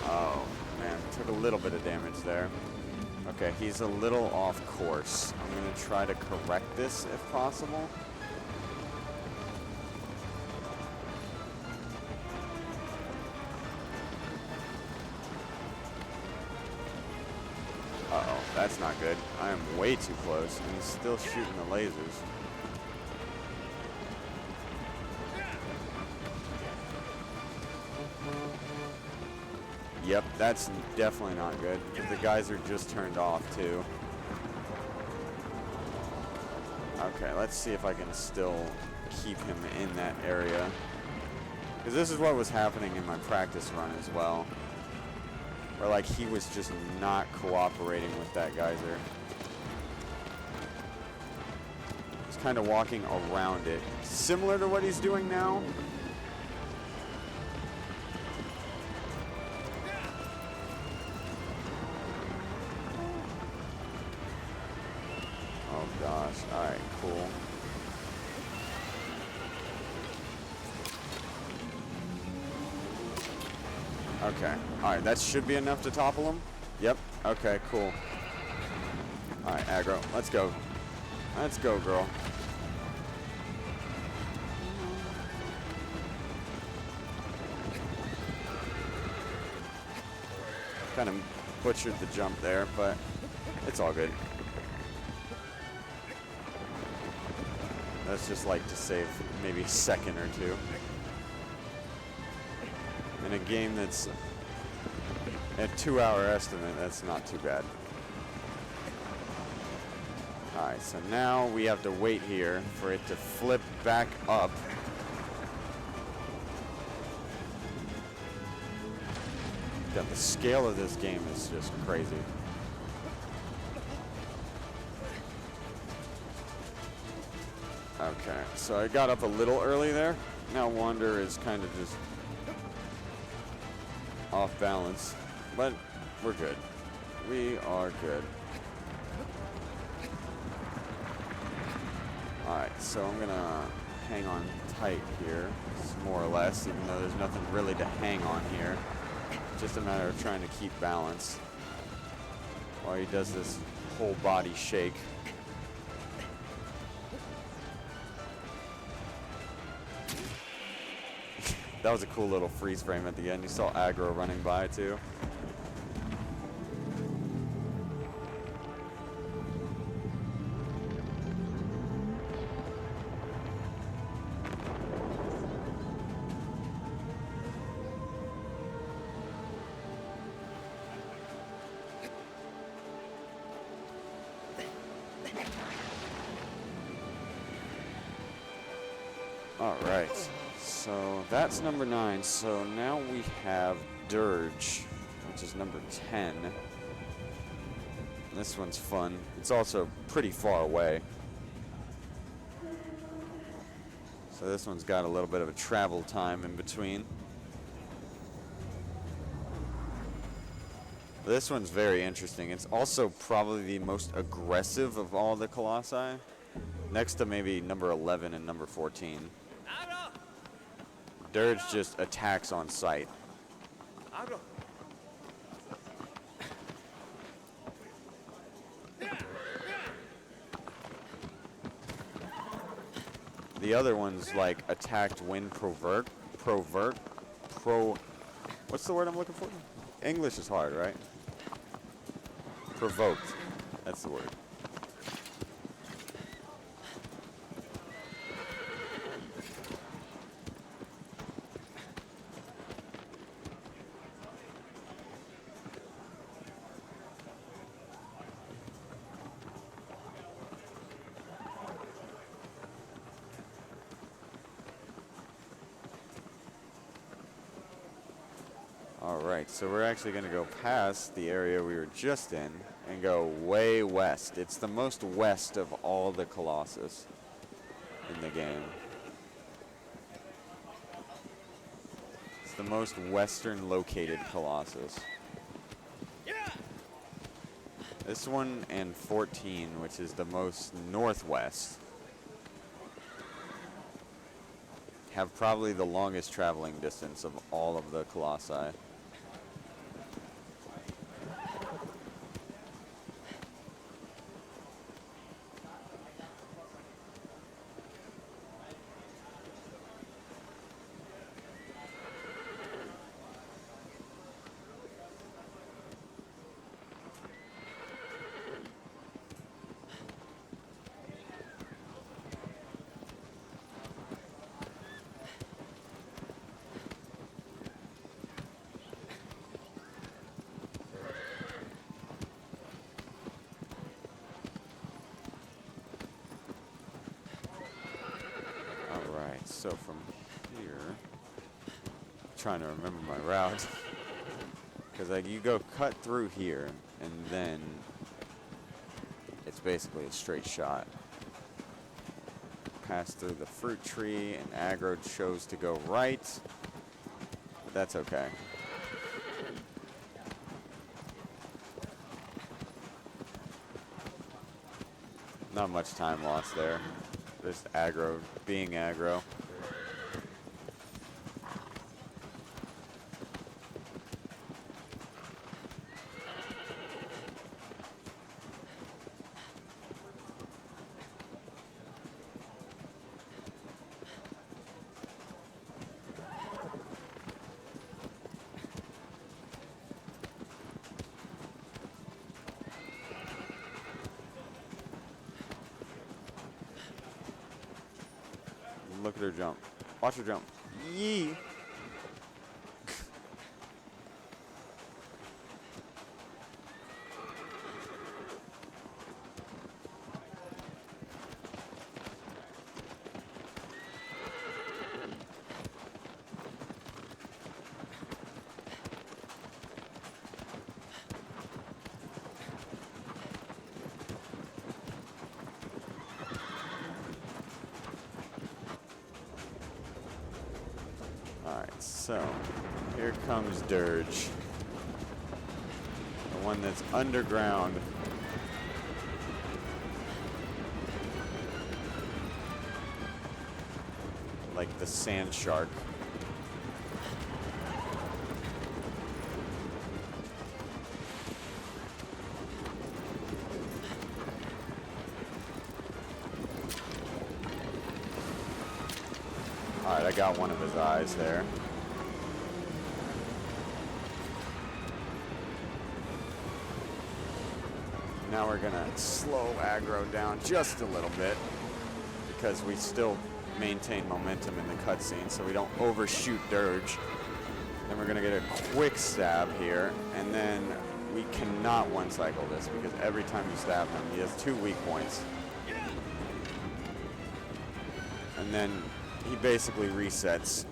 A: Oh, man, took a little bit of damage there. Okay, he's a little off course. I'm going to try to correct this if possible. Uh-oh, that's not good. I am way too close, and he's still shooting the lasers. Yep, that's definitely not good, because the geyser just turned off, too. Okay, let's see if I can still keep him in that area. Because this is what was happening in my practice run as well. Where, like, he was just not cooperating with that geyser. He's kind of walking around it. Similar to what he's doing now. Oh gosh, alright, cool. Okay, alright, that should be enough to topple him. Yep, okay, cool. Alright, aggro, let's go. Let's go, girl. Kind of butchered the jump there, but it's all good. That's just like to save maybe a second or two. In a game that's a 2-hour estimate, that's not too bad. Alright, so now we have to wait here for it to flip back up. God, the scale of this game is just crazy. Okay, so I got up a little early there. Now Wander is kind of just off balance, but we're good. We are good. Alright, so I'm gonna hang on tight here, more or less, even though there's nothing really to hang on here. Just a matter of trying to keep balance while he does this whole body shake. That was a cool little freeze frame at the end. You saw aggro running by too. All right. So that's number 9. So now we have Dirge, which is number 10. This one's fun. It's also pretty far away. So this one's got a little bit of a travel time in between. This one's very interesting. It's also probably the most aggressive of all the Colossi, next to maybe number 11 and number 14. Dirge just attacks on sight. The other one's like attacked when what's the word I'm looking for? English is hard, right? Provoked. That's the word. Alright, so we're actually going to go past the area we were just in and go way west. It's the most west of all the Colossus in the game. It's the most western located Colossus. This one and 14, which is the most northwest, have probably the longest traveling distance of all of the Colossi. So from here, I'm trying to remember my route, because like you go cut through here, and then it's basically a straight shot. Pass through the fruit tree, and aggro chose to go right, but that's okay. Not much time lost there. Just aggro, being aggro. her jump. Watch her jump. Yee. Alright, so here comes Dirge. The one that's underground. Like the sand shark. Alright, I got one of his eyes there. Now we're gonna slow aggro down just a little bit because we still maintain momentum in the cutscene so we don't overshoot Dirge. Then we're gonna get a quick stab here, and then we cannot one cycle this because every time you stab him, he has 2 weak points. And then he basically resets.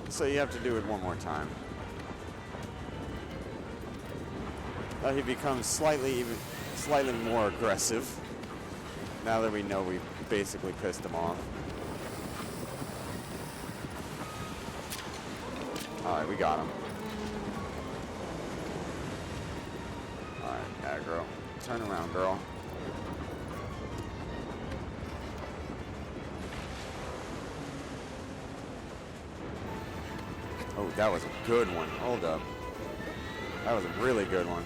A: So you have to do it one more time. He becomes slightly more aggressive now that we know we basically pissed him off. Alright, we got him. Alright, aggro. Turn around, girl. Oh, that was a good one. Hold up. That was a really good one.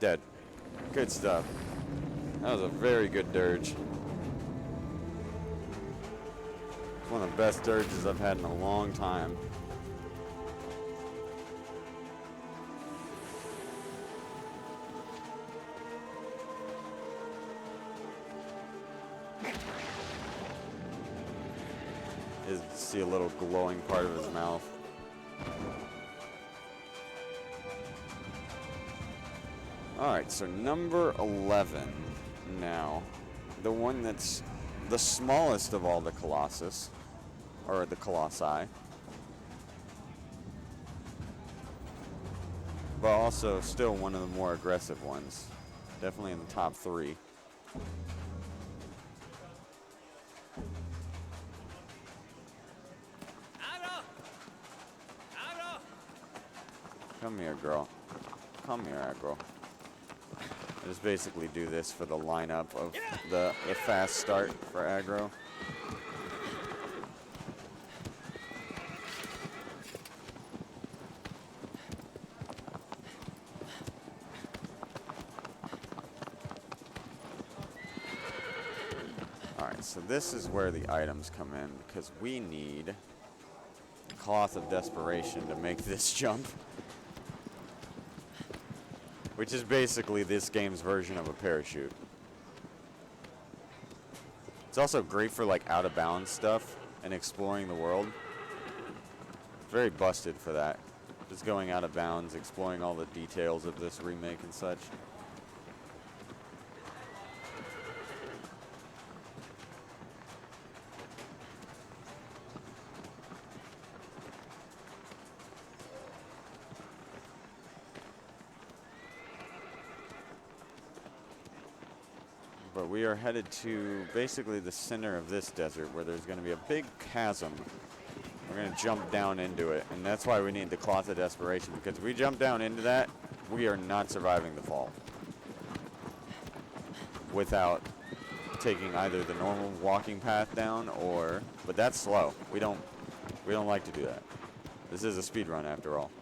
A: Dead. Good stuff. That was a very good Dirge. It's one of the best Dirges I've had in a long time. You see a little glowing part of his mouth. Alright, so number 11 now. The one that's the smallest of all the Colossus, or the Colossi. But also still one of the more aggressive ones. Definitely in the top 3. Come here, girl. Come here, aggro. I just basically do this for the lineup of the fast start for aggro. Alright, so this is where the items come in, because we need Cloth of Desperation to make this jump. Which is basically this game's version of a parachute. It's also great for like out of bounds stuff and exploring the world. Very busted for that. Just going out of bounds, exploring all the details of this remake and such. But we are headed to basically the center of this desert where there's going to be a big chasm. We're going to jump down into it, and that's why we need the Cloth of Desperation, because if we jump down into that, we are not surviving the fall without taking either the normal walking path down or, but that's slow. We don't like to do that. This is a speed run after all.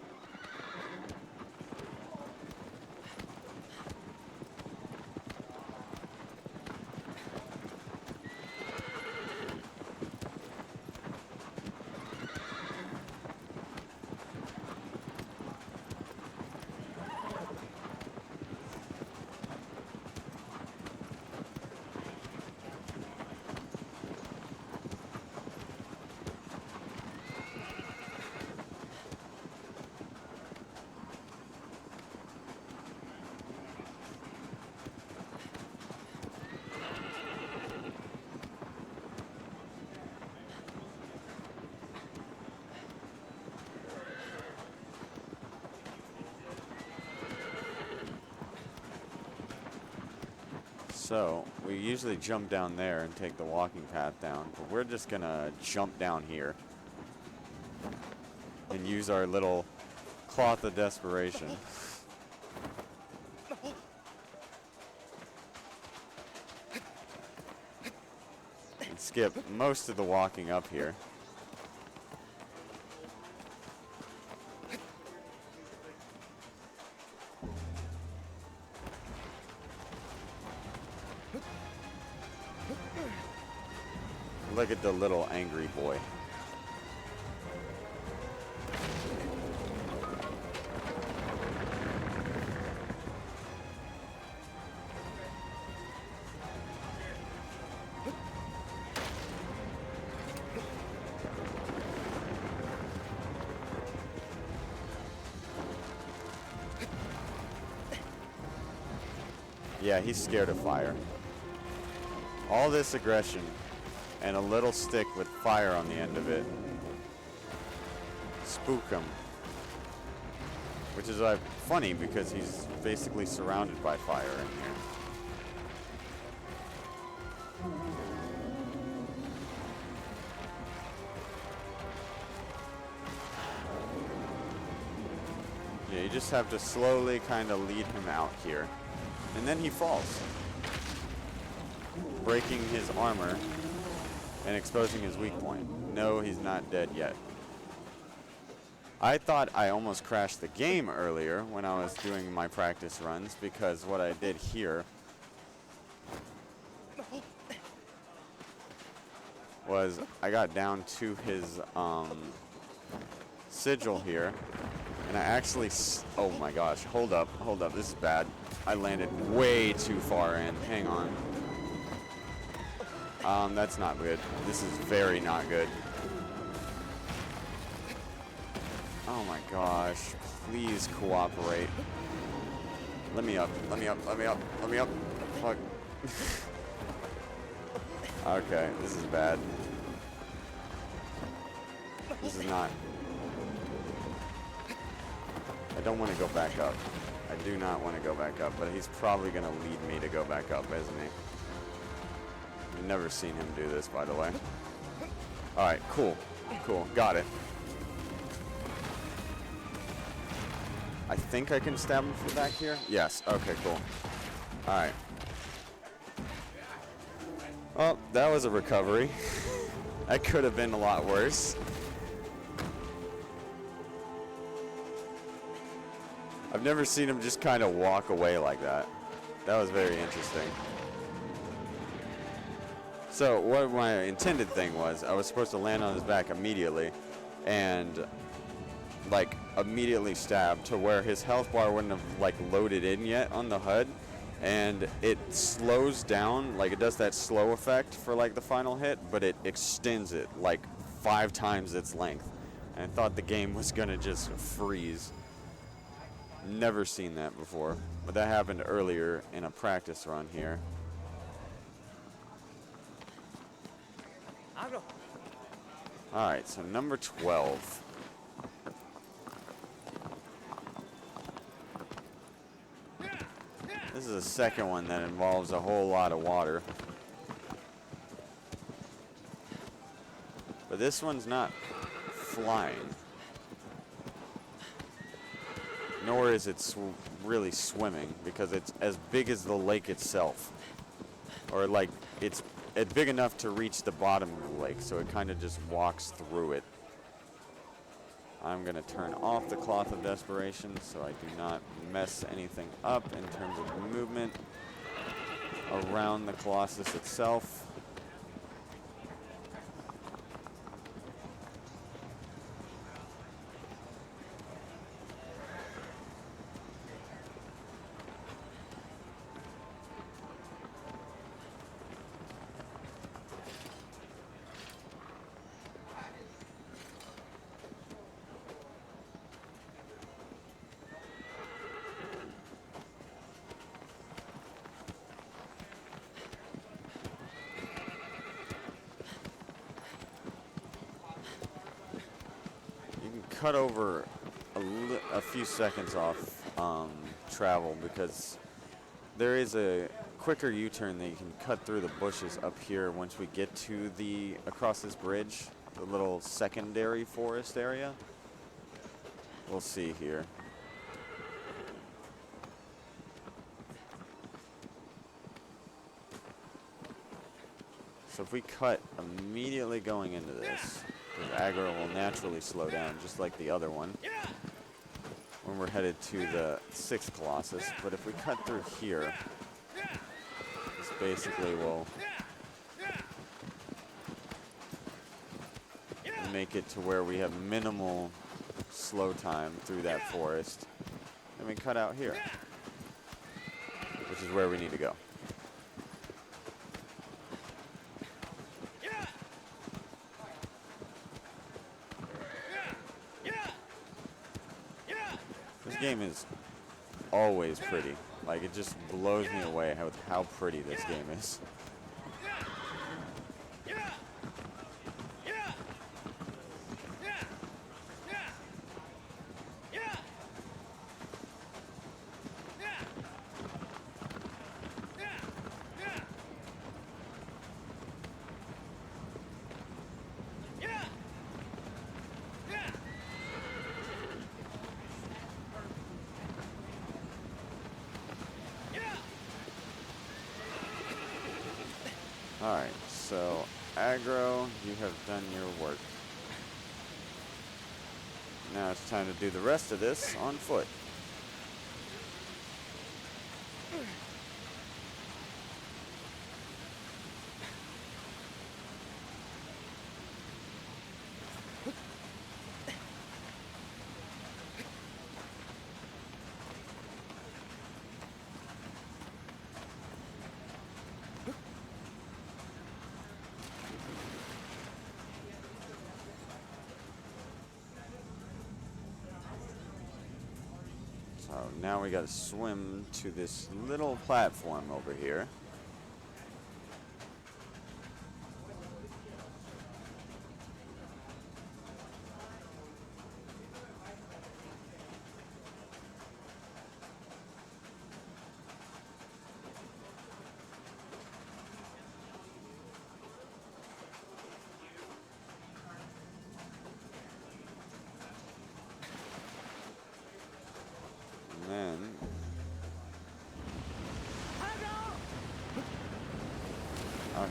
A: So we usually jump down there and take the walking path down, but we're just gonna jump down here and use our little cloth of desperation. And skip most of the walking up here. Look at the little angry boy. Yeah, he's scared of fire. All this aggression and a little stick with fire on the end of it. Spook him. Which is funny because he's basically surrounded by fire in here. Yeah, you just have to slowly kind of lead him out here. And then he falls, breaking his armor and exposing his weak point. No, he's not dead yet. I thought I almost crashed the game earlier when I was doing my practice runs because what I did here was I got down to his sigil here, and I actually, oh my gosh, hold up, this is bad. I landed way too far in, hang on. That's not good. This is very not good. Oh my gosh, please cooperate. Let me up. Fuck. Okay, this is bad. This is not. I don't want to go back up. I do not want to go back up, but he's probably going to lead me to go back up, isn't he? I've never seen him do this, by the way. Alright, cool. Cool, got it. I think I can stab him from back here? Yes, okay, cool. Alright. Well, that was a recovery. That could have been a lot worse. I've never seen him just kind of walk away like that. That was very interesting. So what my intended thing was, I was supposed to land on his back immediately and like immediately stab to where his health bar wouldn't have like loaded in yet on the HUD, and it slows down, like it does that slow effect for like the final hit, but it extends it like 5 times its length. And I thought the game was gonna just freeze. Never seen that before, but that happened earlier in a practice run here. Alright, so number 12. This is the second one that involves a whole lot of water. But this one's not flying. Nor is it really swimming, because it's as big as the lake itself. Or like, it's big enough to reach the bottom of the lake, so it kind of just walks through it. I'm going to turn off the Cloth of Desperation so I do not mess anything up in terms of movement around the Colossus itself. Cut over a few seconds off travel because there is a quicker U-turn that you can cut through the bushes up here once we get to the across this bridge, the little secondary forest area. We'll see here. So if we cut immediately going into this, the aggro will naturally slow down just like the other one when we're headed to the 6th Colossus. But if we cut through here, this basically will make it to where we have minimal slow time through that forest. And we cut out here, which is where we need to go. This game is always pretty. Like, it just blows me away how pretty this game is. Alright, so aggro, you have done your work. Now it's time to do the rest of this on foot. So now we gotta swim to this little platform over here. And then okay,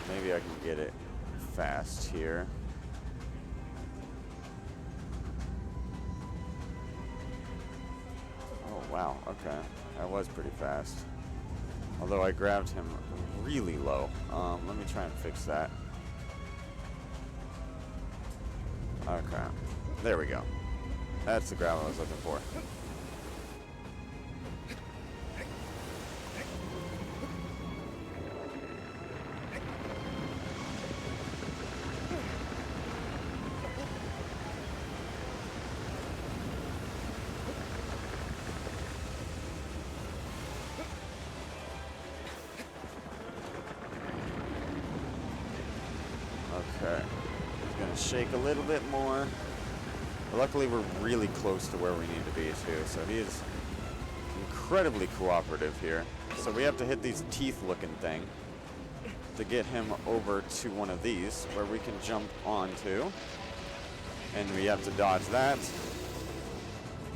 A: maybe I can get it fast here. Oh wow, okay. That was pretty fast. Although I grabbed him really low. Let me try and fix that. Okay. There we go. That's the grab I was looking for. Okay. He's gonna shake a little bit more. But luckily, we're really close to where we need to be, too. So he is incredibly cooperative here. So we have to hit these teeth-looking thing to get him over to one of these where we can jump onto. And we have to dodge that.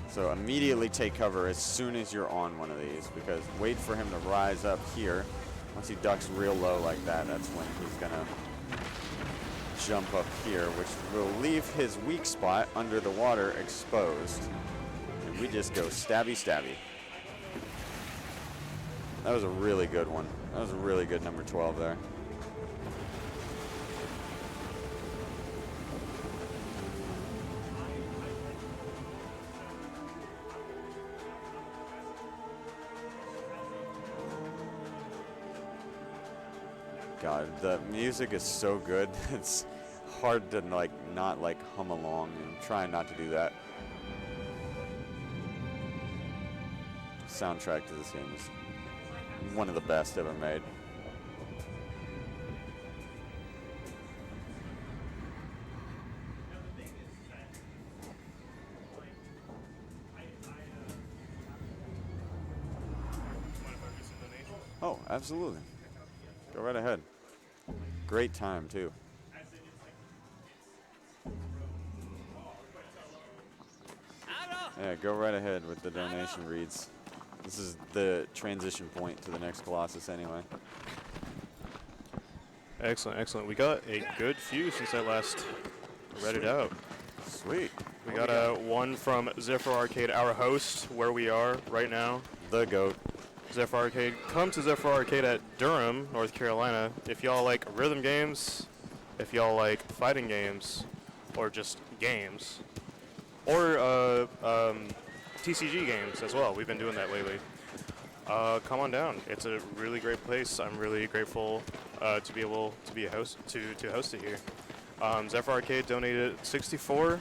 A: So immediately take cover as soon as you're on one of these, because wait for him to rise up here. Once he ducks real low like that, that's when he's gonna jump up here, which will leave his weak spot under the water exposed. And we just go stabby stabby. That was a really good one. That was a really good number 12 there. God, the music is so good. It's hard to not hum along, and trying not to do that. Soundtrack to this game is one of the best ever made. Oh, Oh, absolutely. Go right ahead. Great time, too. Yeah, go right ahead with the donation reads. This is the transition point to the next Colossus anyway.
B: Excellent, excellent. We got a good few since I last read it out.
A: Sweet.
B: We
A: What
B: got one from Zephyr Arcade, our host, where we are right now.
A: The GOAT.
B: Zephyr Arcade. Come to Zephyr Arcade at Durham, North Carolina. If y'all like rhythm games, if y'all like fighting games, or just games, or TCG games as well. We've been doing that lately. Come on down. It's a really great place. I'm really grateful to be able to be a host to host it here. Zephyr Arcade donated 64.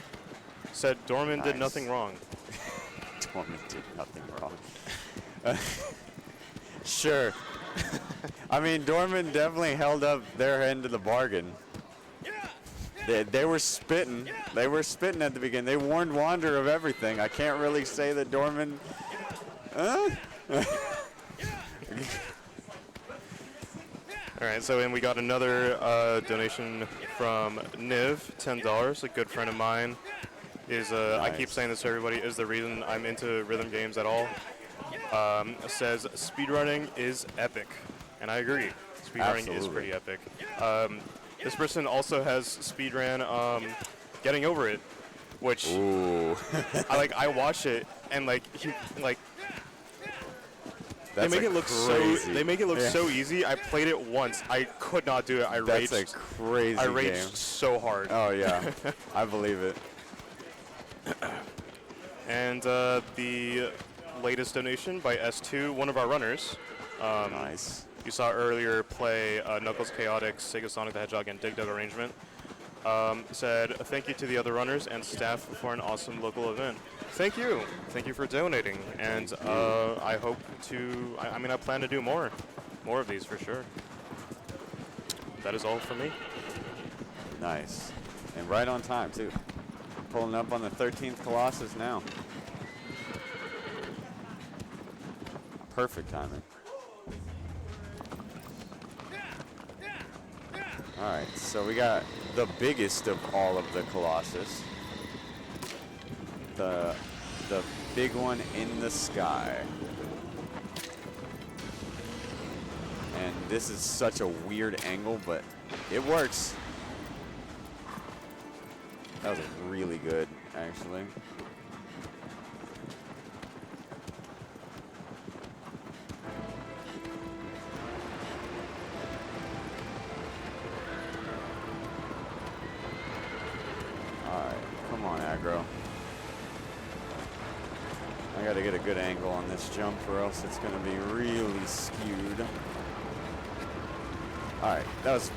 B: Said Dorman did
A: Nice.
B: nothing wrong.
A: Dorman did nothing wrong. Sure. I mean, Dorman definitely held up their end of the bargain. They were spitting. They were spitting at the beginning. They warned Wander of everything. I can't really say that Dorman...
B: All right, so then we got another donation from Niv, $10. A good friend of mine is, I keep
A: Nice.
B: saying this to everybody, is the reason I'm into rhythm games at all. Says speedrunning is epic, and I agree. Speedrunning is
A: Absolutely.
B: pretty epic. This person also has speedran Getting Over It, which
A: Ooh.
B: I watch it and they
A: That's
B: make
A: a
B: it look
A: crazy.
B: they make it look
A: Yeah.
B: so easy. I played it once. I could not do it.
A: That's a crazy
B: I raged
A: game.
B: so hard.
A: Oh, yeah. I believe it.
B: And the latest donation by S2, one of our runners.
A: Nice.
B: You saw earlier play Knuckles Chaotix, Sega Sonic the Hedgehog, and Dig Dug arrangement. Said, thank you to the other runners and staff for an awesome local event. Thank you. Thank you for donating. And I hope to, I mean, I plan to do more of these for sure. That is all from me.
A: Nice. And right on time, too. Pulling up on the 13th Colossus now. Perfect timing. All right, so we got the biggest of all of the Colossus. The big one in the sky. And this is such a weird angle, but it works. That was really good, actually. Alright, come on, aggro. I gotta get a good angle on this jump or else it's gonna be really skewed. Alright, that was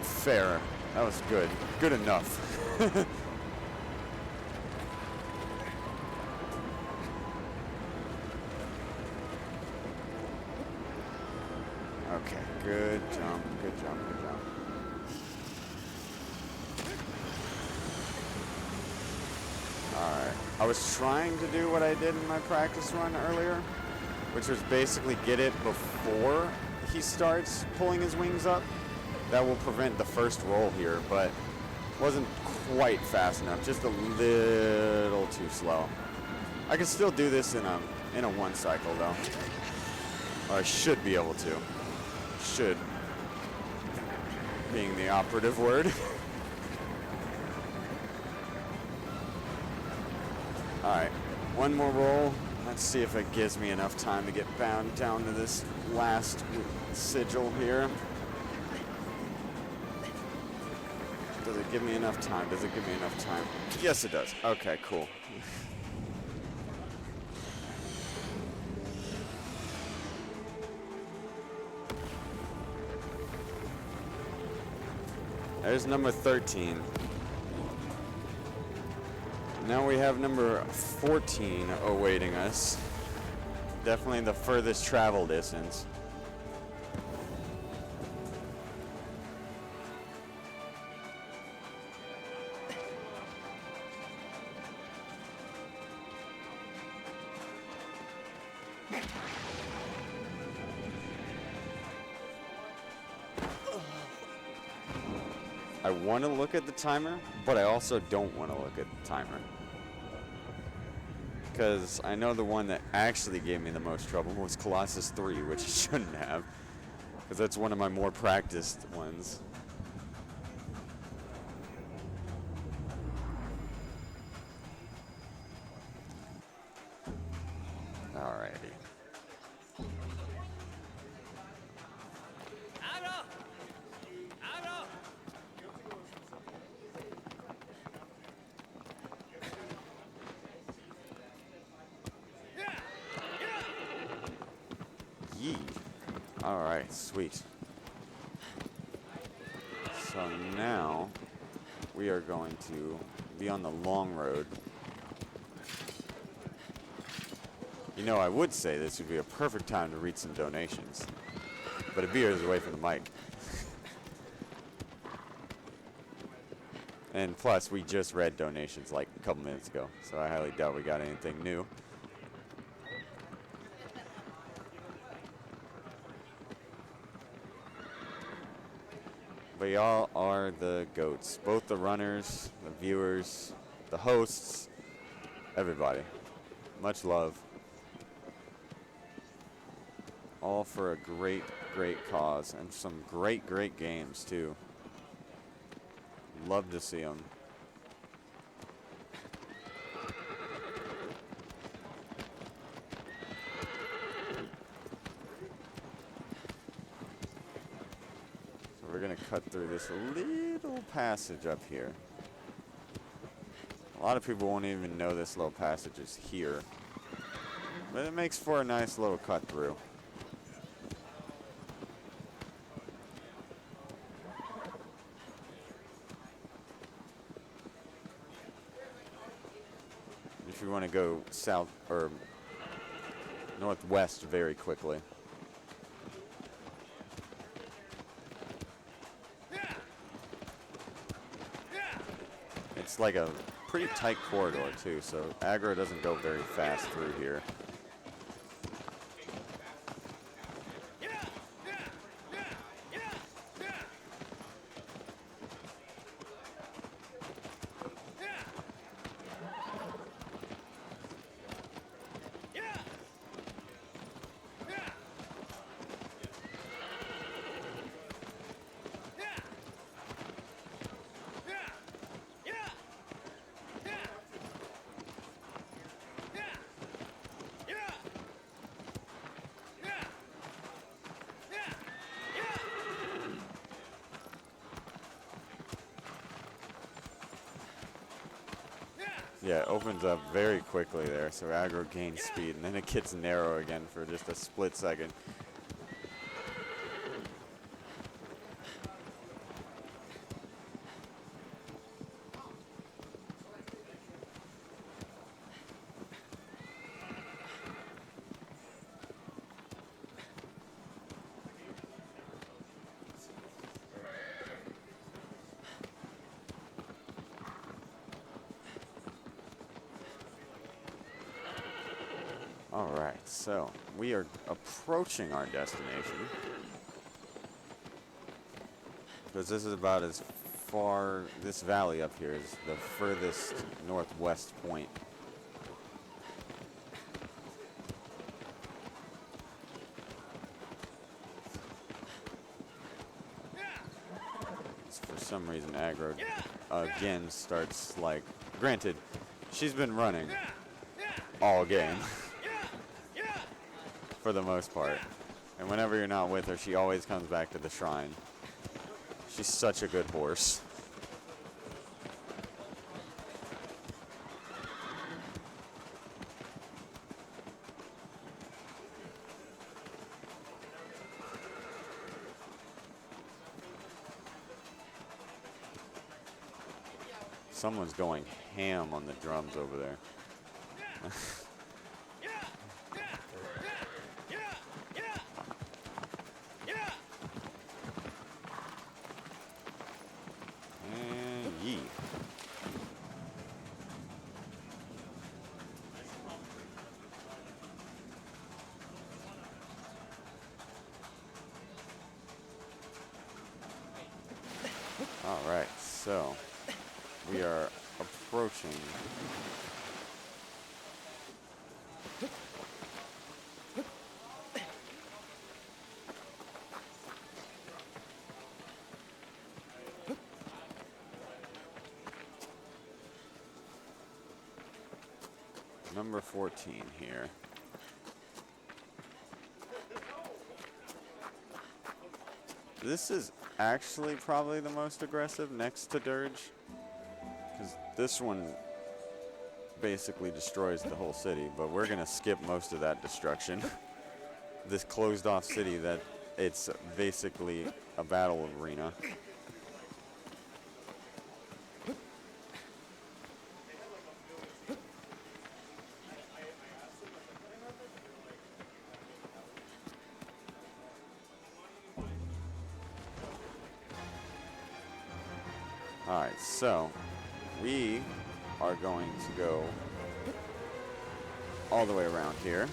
A: fair. That was good. Good enough. Okay, good jump, good jump, good jump. Alright, I was trying to do what I did in my practice run earlier, which was basically get it before he starts pulling his wings up. That will prevent the first roll here, but wasn't quite fast enough, just a little too slow. I can still do this in a one cycle though. Or I should be able to. Should being the operative word. Alright, one more roll. Let's see if it gives me enough time to get bound down to this last sigil here. Does it give me enough time? Does it give me enough time? Yes, it does. Okay, cool. There's number 13. Now we have number 14 awaiting us. Definitely the furthest travel distance. want to look at the timer, but I also don't want to look at the timer. Because I know the one that actually gave me the most trouble was Colossus 3, which it shouldn't have. Because that's one of my more practiced ones. Alrighty. Yee. Alright, sweet. So now we are going to be on the long road. You know, I would say this would be a perfect time to read some donations, but a beer is away from the mic. And plus, we just read donations like a couple minutes ago, so I highly doubt we got anything new. But y'all are the GOATs. Both the runners, the viewers, the hosts, everybody. Much love. All for a great, great cause and some great, great games too. Love to see them. So we're gonna cut through this little passage up here. A lot of people won't even know this little passage is here, but it makes for a nice little cut through. If you want to go south or northwest very quickly. It's like a pretty tight corridor too, so aggro doesn't go very fast through here. Yeah, it opens up very quickly there, so aggro gains speed, and then it gets narrow again for just a split second. Alright, so we are approaching our destination. Because this is about as far, this valley up here is the furthest northwest point. For some reason aggro again starts like, granted, she's been running all game. For the most part. And whenever you're not with her, she always comes back to the shrine. She's such a good horse. Someone's going ham on the drums over there. Alright, so we are approaching. Number 14 here. This is actually probably the most aggressive next to Dirge, because this one basically destroys the whole city, but we're gonna skip most of that destruction. This closed off city that it's basically a battle arena. Alright, so we are going to go all the way around here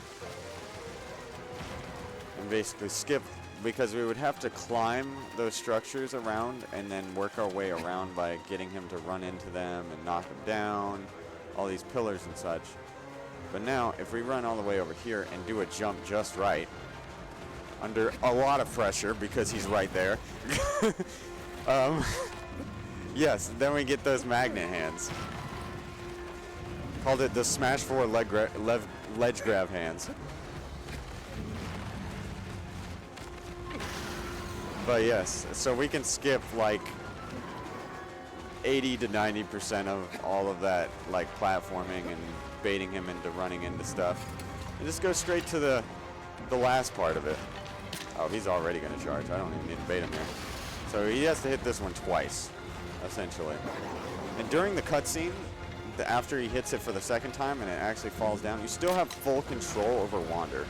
A: and basically skip, because we would have to climb those structures around and then work our way around by getting him to run into them and knock him down, all these pillars and such. But now, if we run all the way over here and do a jump just right, under a lot of pressure because he's right there, yes, then we get those magnet hands. Called it the Smash 4 ledge grab hands. But yes, so we can skip like 80 to 90% of all of that, like platforming and baiting him into running into stuff, and just go straight to the last part of it. Oh, he's already going to charge. I don't even need to bait him here. So he has to hit this one twice, essentially. And during the cutscene, after he hits it for the second time and it actually falls down, you still have full control over Wander.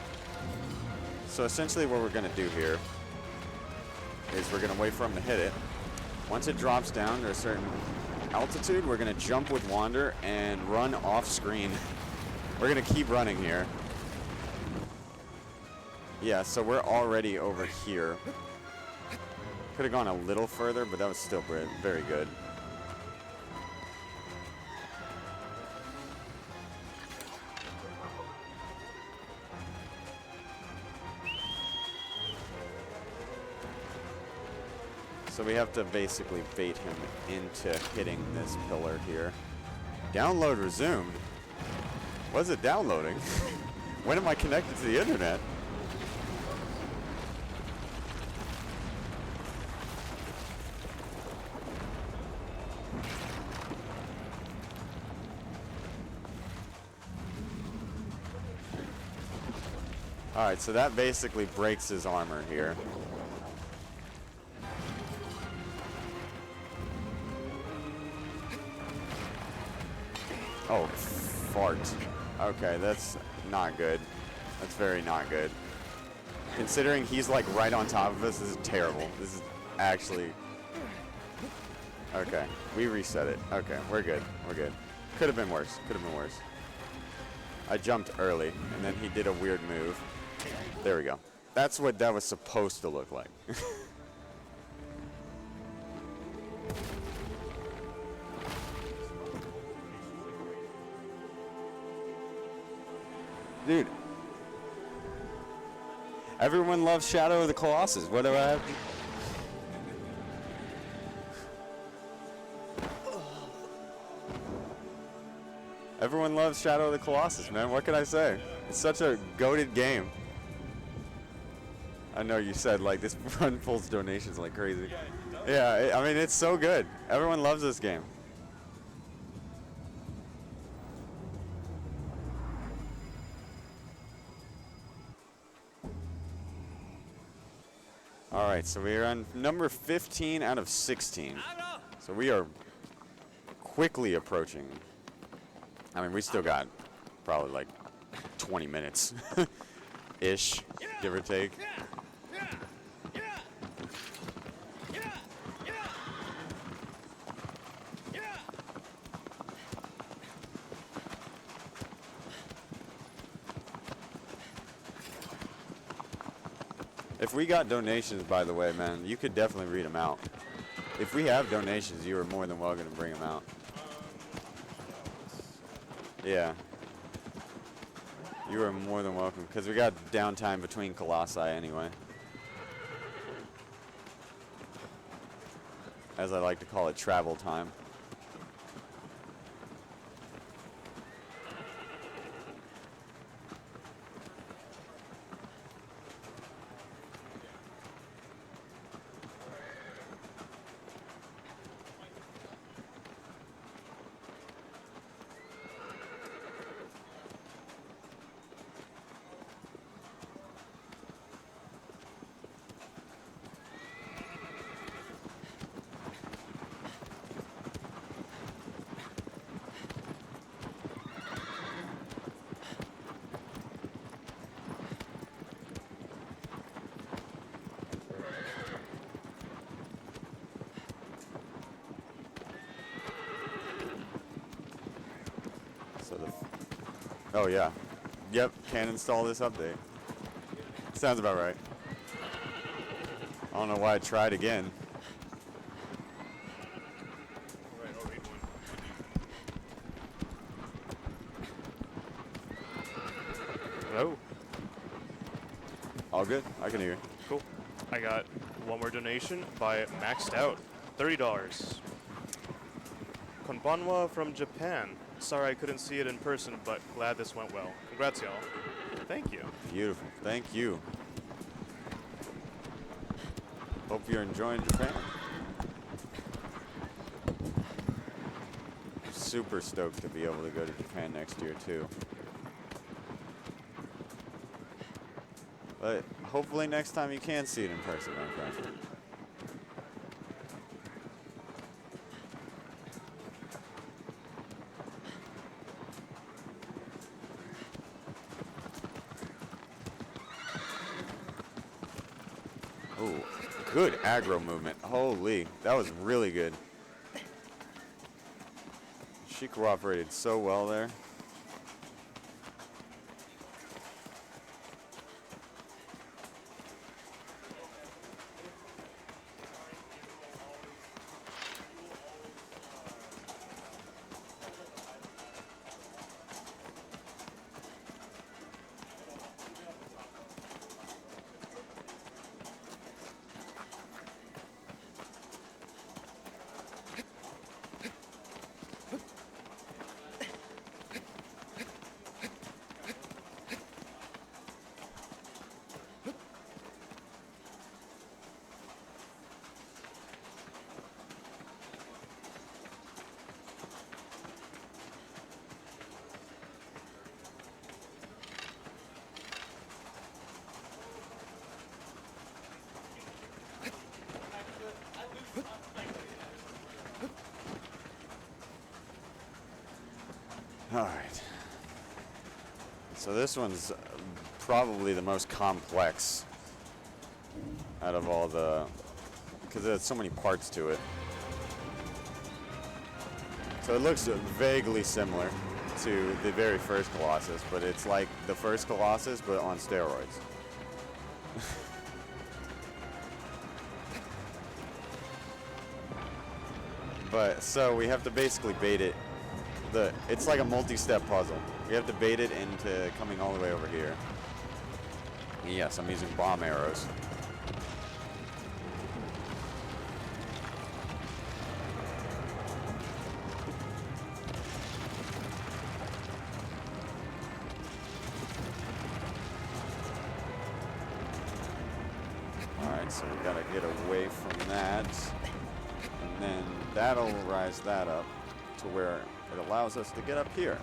A: So essentially what we're going to do here is we're going to wait for him to hit it. Once it drops down to a certain altitude, we're going to jump with Wander and run off screen. We're going to keep running here. Yeah, so we're already over here. Could have gone a little further, but that was still very good. So we have to basically bait him into hitting this pillar here. Download resumed. Was it downloading? When am I connected to the internet? Alright, so that basically breaks his armor here. Oh, fart. Okay, that's not good. That's very not good. Considering he's like right on top of us, this is terrible. This is actually... Okay, we reset it. Okay, we're good. We're good. Could have been worse. Could have been worse. I jumped early, and then he did a weird move. There we go. That's what that was supposed to look like. Dude. Everyone loves Shadow of the Colossus. What do I have? Everyone loves Shadow of the Colossus, man. What can I say? It's such a goated game. I know you said like this run pulls donations like crazy. Yeah, I mean it's so good. Everyone loves this game. All right, so we are on number 15 out of 16. So we are quickly approaching. I mean, we still got probably like 20 minutes ish, give or take. If we got donations, by the way, man, you could definitely read them out. If we have donations, you are more than welcome to bring them out. Yeah. You are more than welcome, because we got downtime between Colossi anyway. As I like to call it, travel time. Oh yeah. Yep, can install this update. Sounds about right. I don't know why I tried again.
C: Alright, I'll read one.
B: Hello.
A: All good? I can hear you.
B: Cool. I got one more donation by Maxed Out. $30. Konbanwa from Japan. Sorry I couldn't see it in person, but glad this went well. Congrats, y'all. Thank you.
A: Beautiful. Thank you. Hope you're enjoying Japan. Super stoked to be able to go to Japan next year too. But hopefully next time you can see it in person, my friend. Ooh, good aggro movement. Holy, that was really good. She cooperated so well there. All right. So this one's probably the most complex out of all the, because there's so many parts to it. So it looks vaguely similar to the very first Colossus, but it's like the first Colossus, but on steroids. But so we have to basically bait it. It's like a multi-step puzzle. We have to bait it into coming all the way over here. Yes, I'm using bomb arrows. Alright, so we gotta get away from that. And then that'll rise that up to where it allows us to get up here.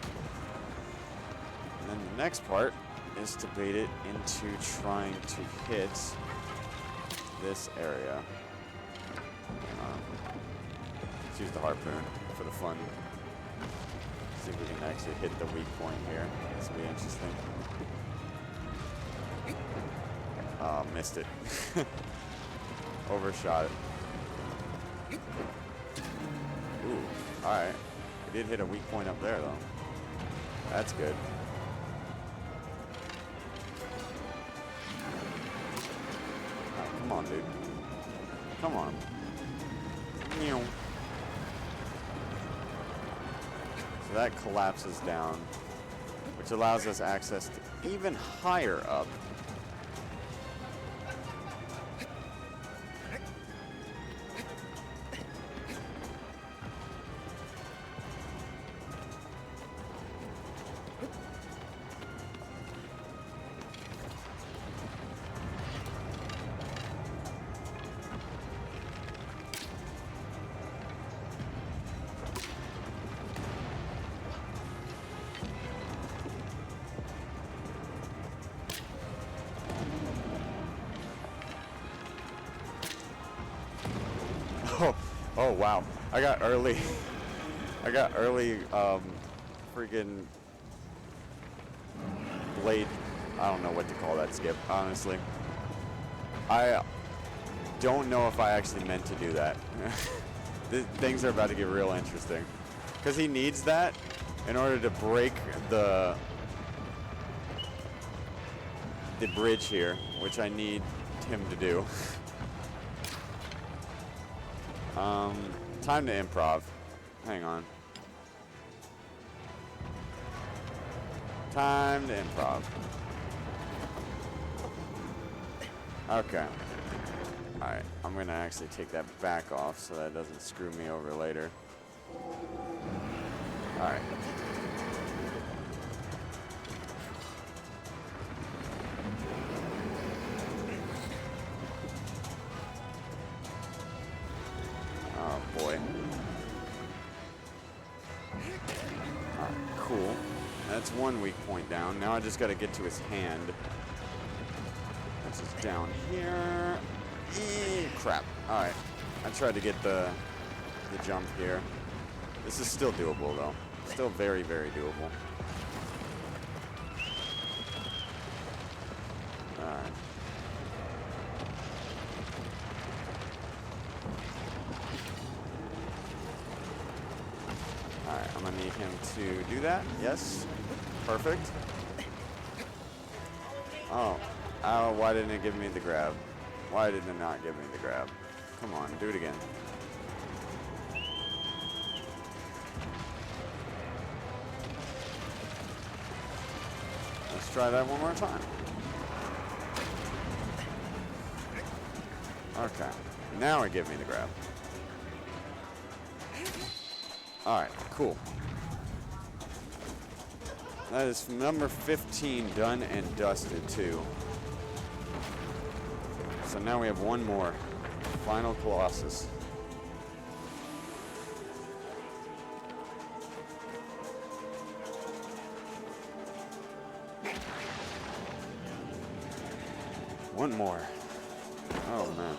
A: And then the next part is to bait it into trying to hit this area. Let's use the harpoon for the fun. See if we can actually hit the weak point here. This will be interesting. Missed it. Overshot it. Ooh, alright. We did hit a weak point up there, though. That's good. Oh, come on, dude. Come on. So that collapses down, which allows us access to even higher up. Oh wow. I got early freaking blade. I don't know what to call that skip, honestly. I don't know if I actually meant to do that. Things are about to get real interesting. Because he needs that in order to break the bridge here, which I need him to do. Time to improv. Hang on. Time to improv. Okay. Alright, I'm gonna actually take that back off so that doesn't screw me over later. Alright. Oh boy. Alright, cool. That's one weak point down. Now I just gotta get to his hand. This is down here. Crap. Alright. I tried to get the jump here. This is still doable though. Still very, very doable. Alright. Alright, I'm gonna need him to do that. Yes. Perfect. Oh. Oh, why didn't it give me the grab? Why did it not give me the grab? Come on, do it again. Let's try that one more time. Okay. Now it give me the grab. Alright, cool. That is number 15 done and dusted too. So now we have one more. Final Colossus. One more. Oh man.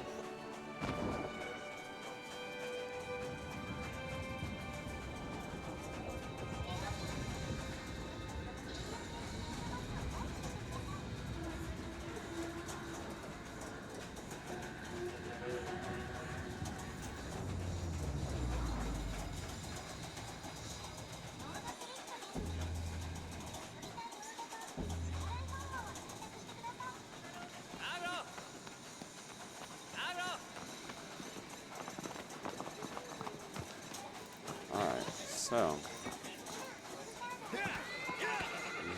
A: Alright, so.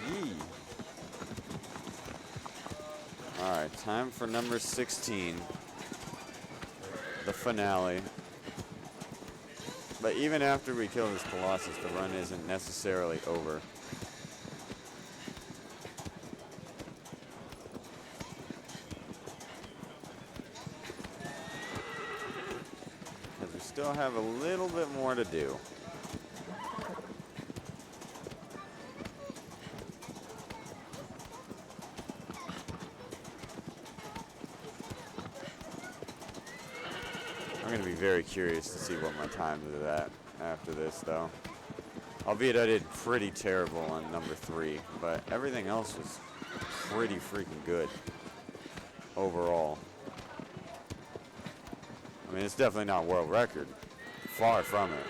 A: Yee. Alright, time for number 16. The finale. But even after we kill this Colossus, the run isn't necessarily over. Because we still have a little bit more to do. I'm going to be very curious to see what my time is at after this, though. Albeit I did pretty terrible on number 3, but everything else was pretty freaking good overall. I mean, it's definitely not world record. Far from it.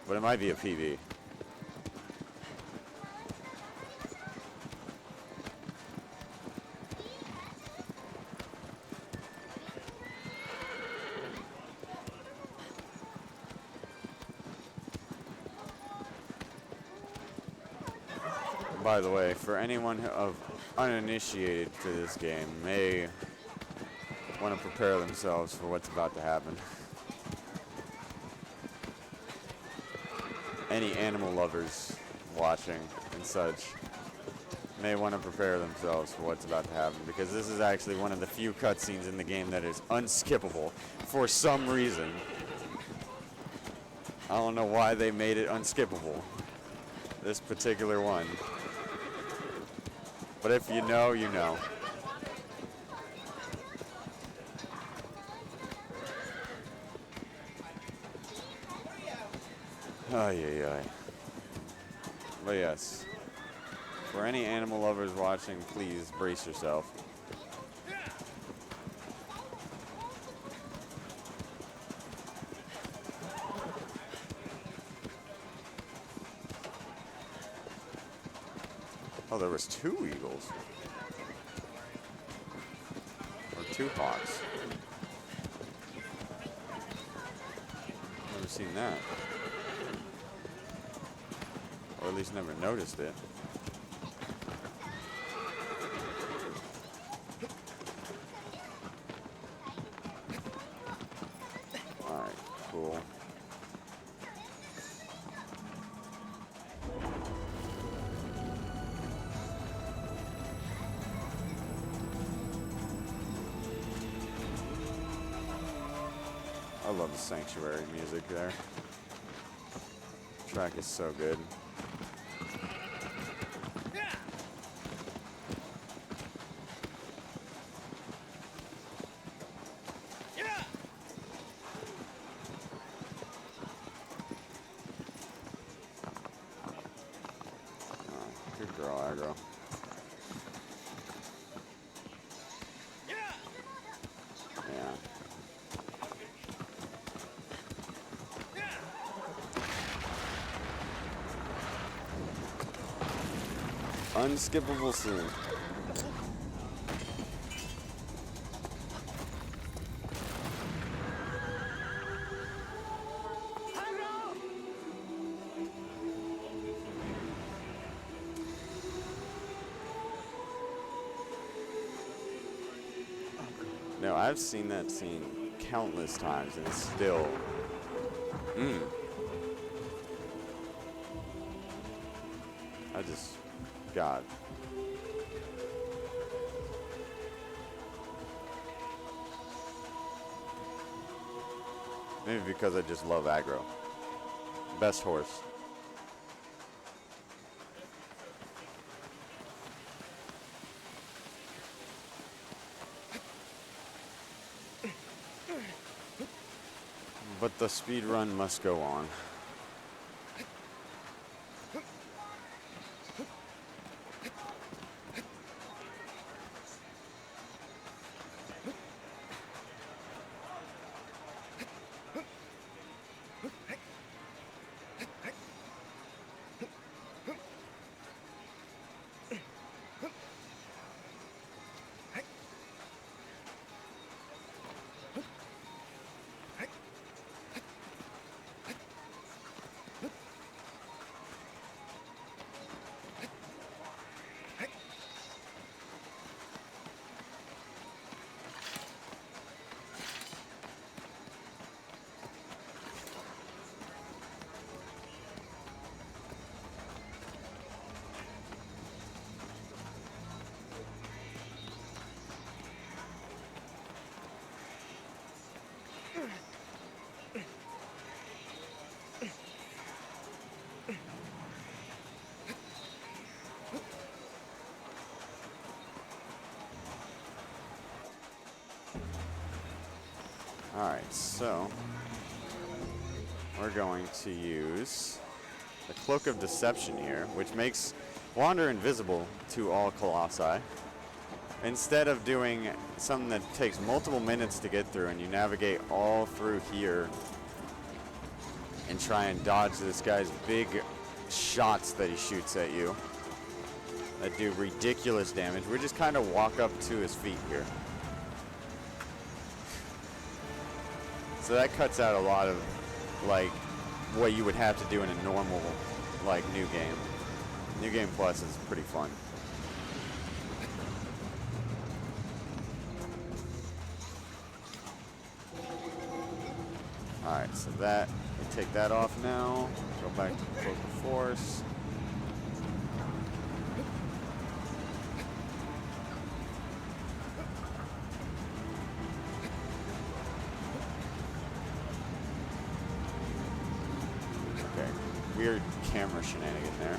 A: But it might be a PB. By the way, for anyone of uninitiated to this game, may want to prepare themselves for what's about to happen. Any animal lovers watching and such may want to prepare themselves for what's about to happen, because this is actually one of the few cutscenes in the game that is unskippable for some reason. I don't know why they made it unskippable, this particular one. But if you know, you know. Ay, ay, ay. But yes, for any animal lovers watching, please brace yourself. Oh, there was 2 eagles. Or 2 hawks. Never seen that. Or at least never noticed it. Alright, cool. I love the Sanctuary music there. The track is so good. Good girl, aggro. Yeah. Unskippable soon. No, I've seen that scene countless times, and it's still, I just, God. Maybe because I just love aggro. Best horse. But the speed run must go on. Alright, so we're going to use the Cloak of Deception here, which makes Wander invisible to all Colossi. Instead of doing something that takes multiple minutes to get through and you navigate all through here and try and dodge this guy's big shots that he shoots at you that do ridiculous damage, we just kind of walk up to his feet here. So that cuts out a lot of, like, what you would have to do in a normal, like, new game. New Game Plus is pretty fun. Alright, so that, we take that off now. Go back to Focal Force. Okay, weird camera shenanigan there.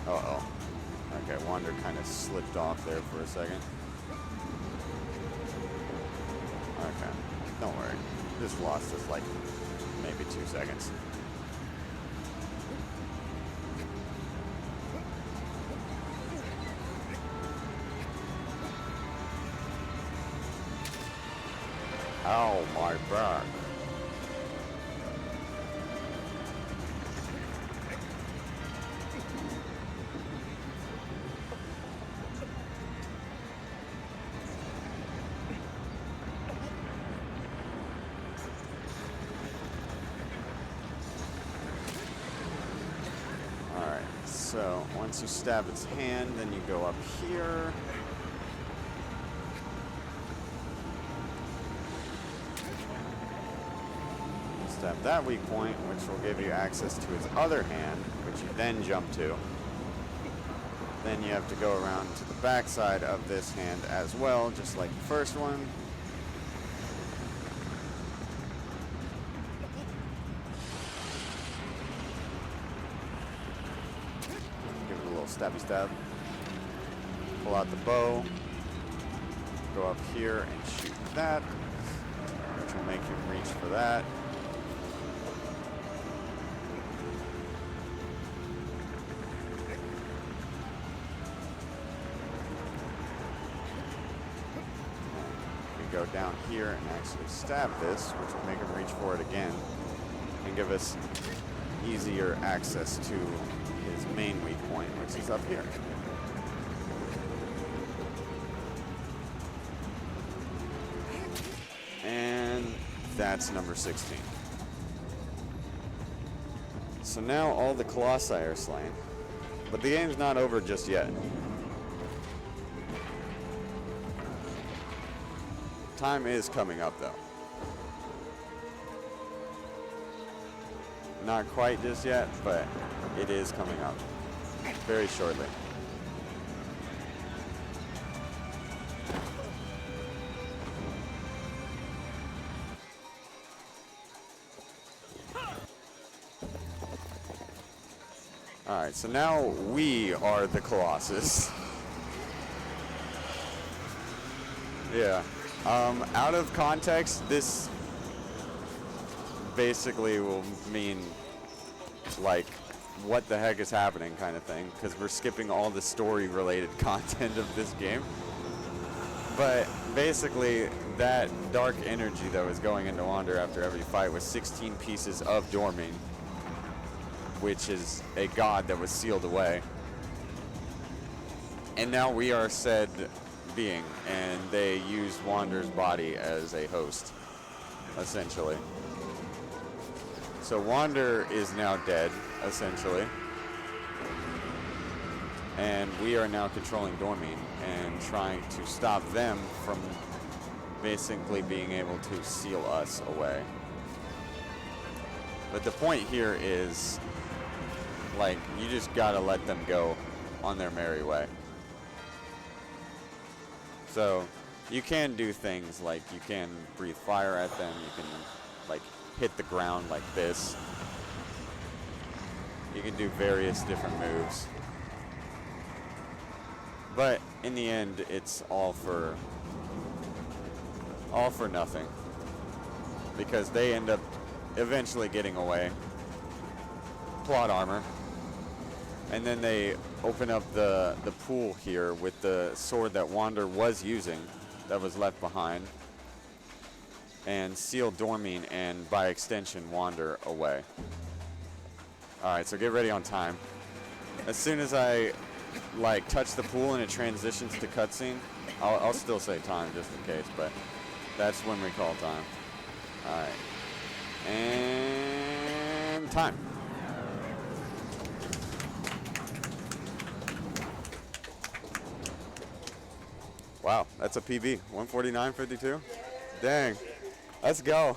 A: Uh-oh. Okay, Wander kind of slipped off there for a second. Okay, don't worry. Just lost us like maybe 2 seconds. Ow, my back. Alright, so once you stab its hand, then you go up here. Stab that weak point, which will give you access to its other hand, which you then jump to. Then you have to go around to the back side of this hand as well, just like the first one. Give it a little stabby stab. Pull out the bow. Go up here and shoot that, which will make you reach for that. Go down here and actually stab this, which will make him reach for it again and give us easier access to his main weak point, which is up here. And that's number 16. So now all the Colossi are slain, but the game's not over just yet. Time is coming up, though. Not quite just yet, but it is coming up very shortly. All right, so now we are the Colossus. Yeah. Out of context, this basically will mean, like, what the heck is happening kind of thing, because we're skipping all the story-related content of this game. But basically, that dark energy that was going into Wander after every fight was 16 pieces of Dormine, which is a god that was sealed away. And now we are said being, and they use Wander's body as a host, essentially. So Wander is now dead, essentially. And we are now controlling Dormine and trying to stop them from basically being able to seal us away. But the point here is, like, you just gotta let them go on their merry way. So you can do things like you can breathe fire at them, you can like hit the ground like this. You can do various different moves. But in the end, it's all for nothing. Because they end up eventually getting away. Plot armor. And then they open up the pool here with the sword that Wander was using that was left behind, and seal Dormine and, by extension, Wander away. Alright, so get ready on time. As soon as I like touch the pool and it transitions to cutscene, I'll still say time just in case, but that's when we call time. All right. And time. Wow, that's a PB. 149.52. Dang. Let's go.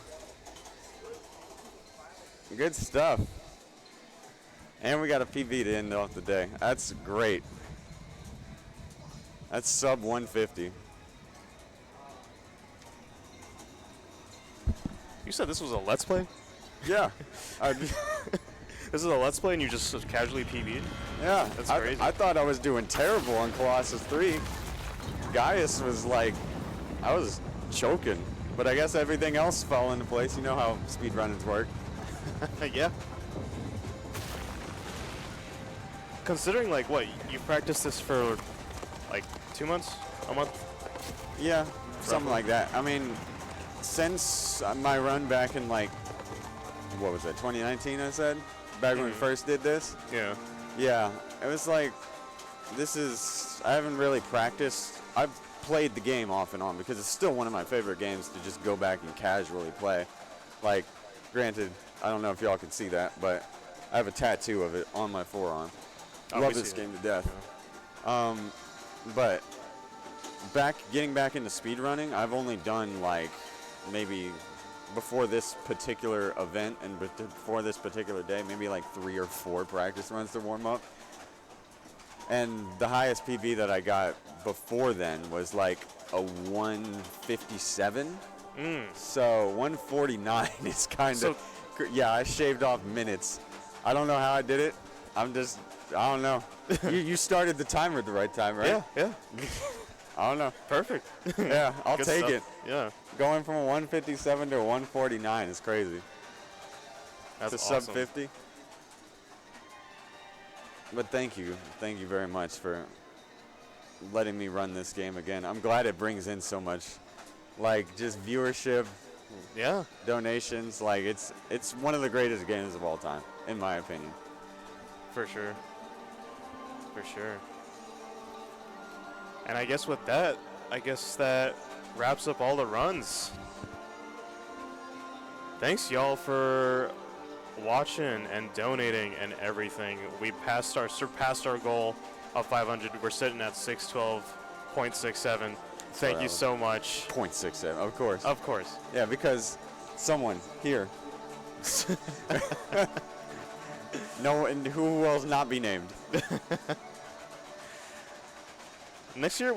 A: Good stuff. And we got a PB to end off the day. That's great. That's sub 150.
B: You said this was a Let's Play?
A: Yeah.
B: This is a Let's Play and you just casually PB'd?
A: Yeah.
B: That's crazy.
A: I thought I was doing terrible on Colossus 3. Gaius was like, I was choking. But I guess everything else fell into place. You know how speedrunnings work.
B: Yeah. Considering, like, what, you practiced this for, like, 2 months? A month?
A: Yeah, something like that. I mean, since my run back in, like, what was that, 2019, I said? Back when we first did this?
B: Yeah.
A: Yeah, it was like, I haven't really practiced. I've played the game off and on because it's still one of my favorite games to just go back and casually play. Like, granted, I don't know if y'all can see that, but I have a tattoo of it on my forearm. Love this game to death.
B: Yeah.
A: But getting back into speedrunning, I've only done like maybe before this particular event and before this particular day, maybe like 3 or 4 practice runs to warm up. And the highest PB that I got before then was like a 157. So 149 is kind of, yeah, I shaved off minutes. I don't know how I did it. I don't know. you started the timer at the right time, right?
B: Yeah.
A: I don't know.
B: Perfect.
A: Yeah, I'll
B: Good
A: take
B: stuff.
A: it.
B: Yeah.
A: Going from a 157 to a 149 is crazy.
B: That's
A: to
B: awesome.
A: sub 50. But thank you very much for letting me run this game again. I'm glad it brings in so much, like, just viewership,
B: Yeah.
A: donations. Like, it's one of the greatest games of all time, in my opinion.
B: For sure. For sure. And I guess with that, that wraps up all the runs. Thanks, y'all, for watching and donating and everything. We surpassed our goal of 500. We're sitting at 612.67. Thank you so much.
A: 0.67, of course.
B: Of course.
A: Yeah, because someone here. No, and who will not be named.
B: Next year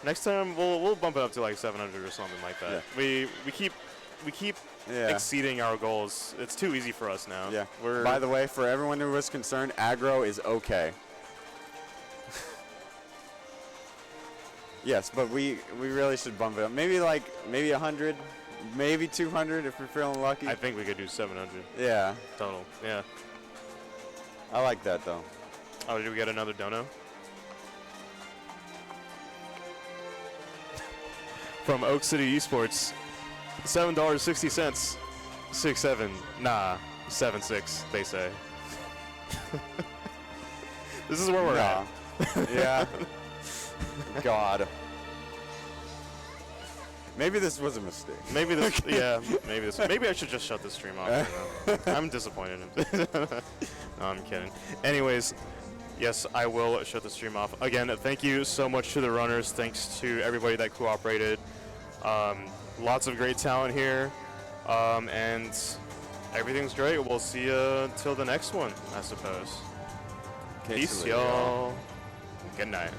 B: next time we'll bump it up to like 700 or something like that.
A: Yeah.
B: We keep exceeding our goals. It's too easy for us now.
A: Yeah. By the way, for everyone who was concerned, aggro is okay. Yes, but we really should bump it up. Maybe 100, maybe 200 if we're feeling lucky.
B: I think we could do 700.
A: Yeah.
B: Total. Yeah.
A: I like that though.
B: Oh, did we get another dono? From Oak City Esports, $7.60. 6-7. Nah, 7-6. They say. This is where we're at.
A: Yeah. God. Maybe this was a mistake.
B: Maybe this. Yeah. Maybe I should just shut the stream off. I'm disappointed. No, I'm kidding. Anyways. Yes, I will shut the stream off. Again, thank you so much to the runners. Thanks to everybody that cooperated. Lots of great talent here. And everything's great. We'll see you till the next one, I suppose. Peace, y'all. Good night.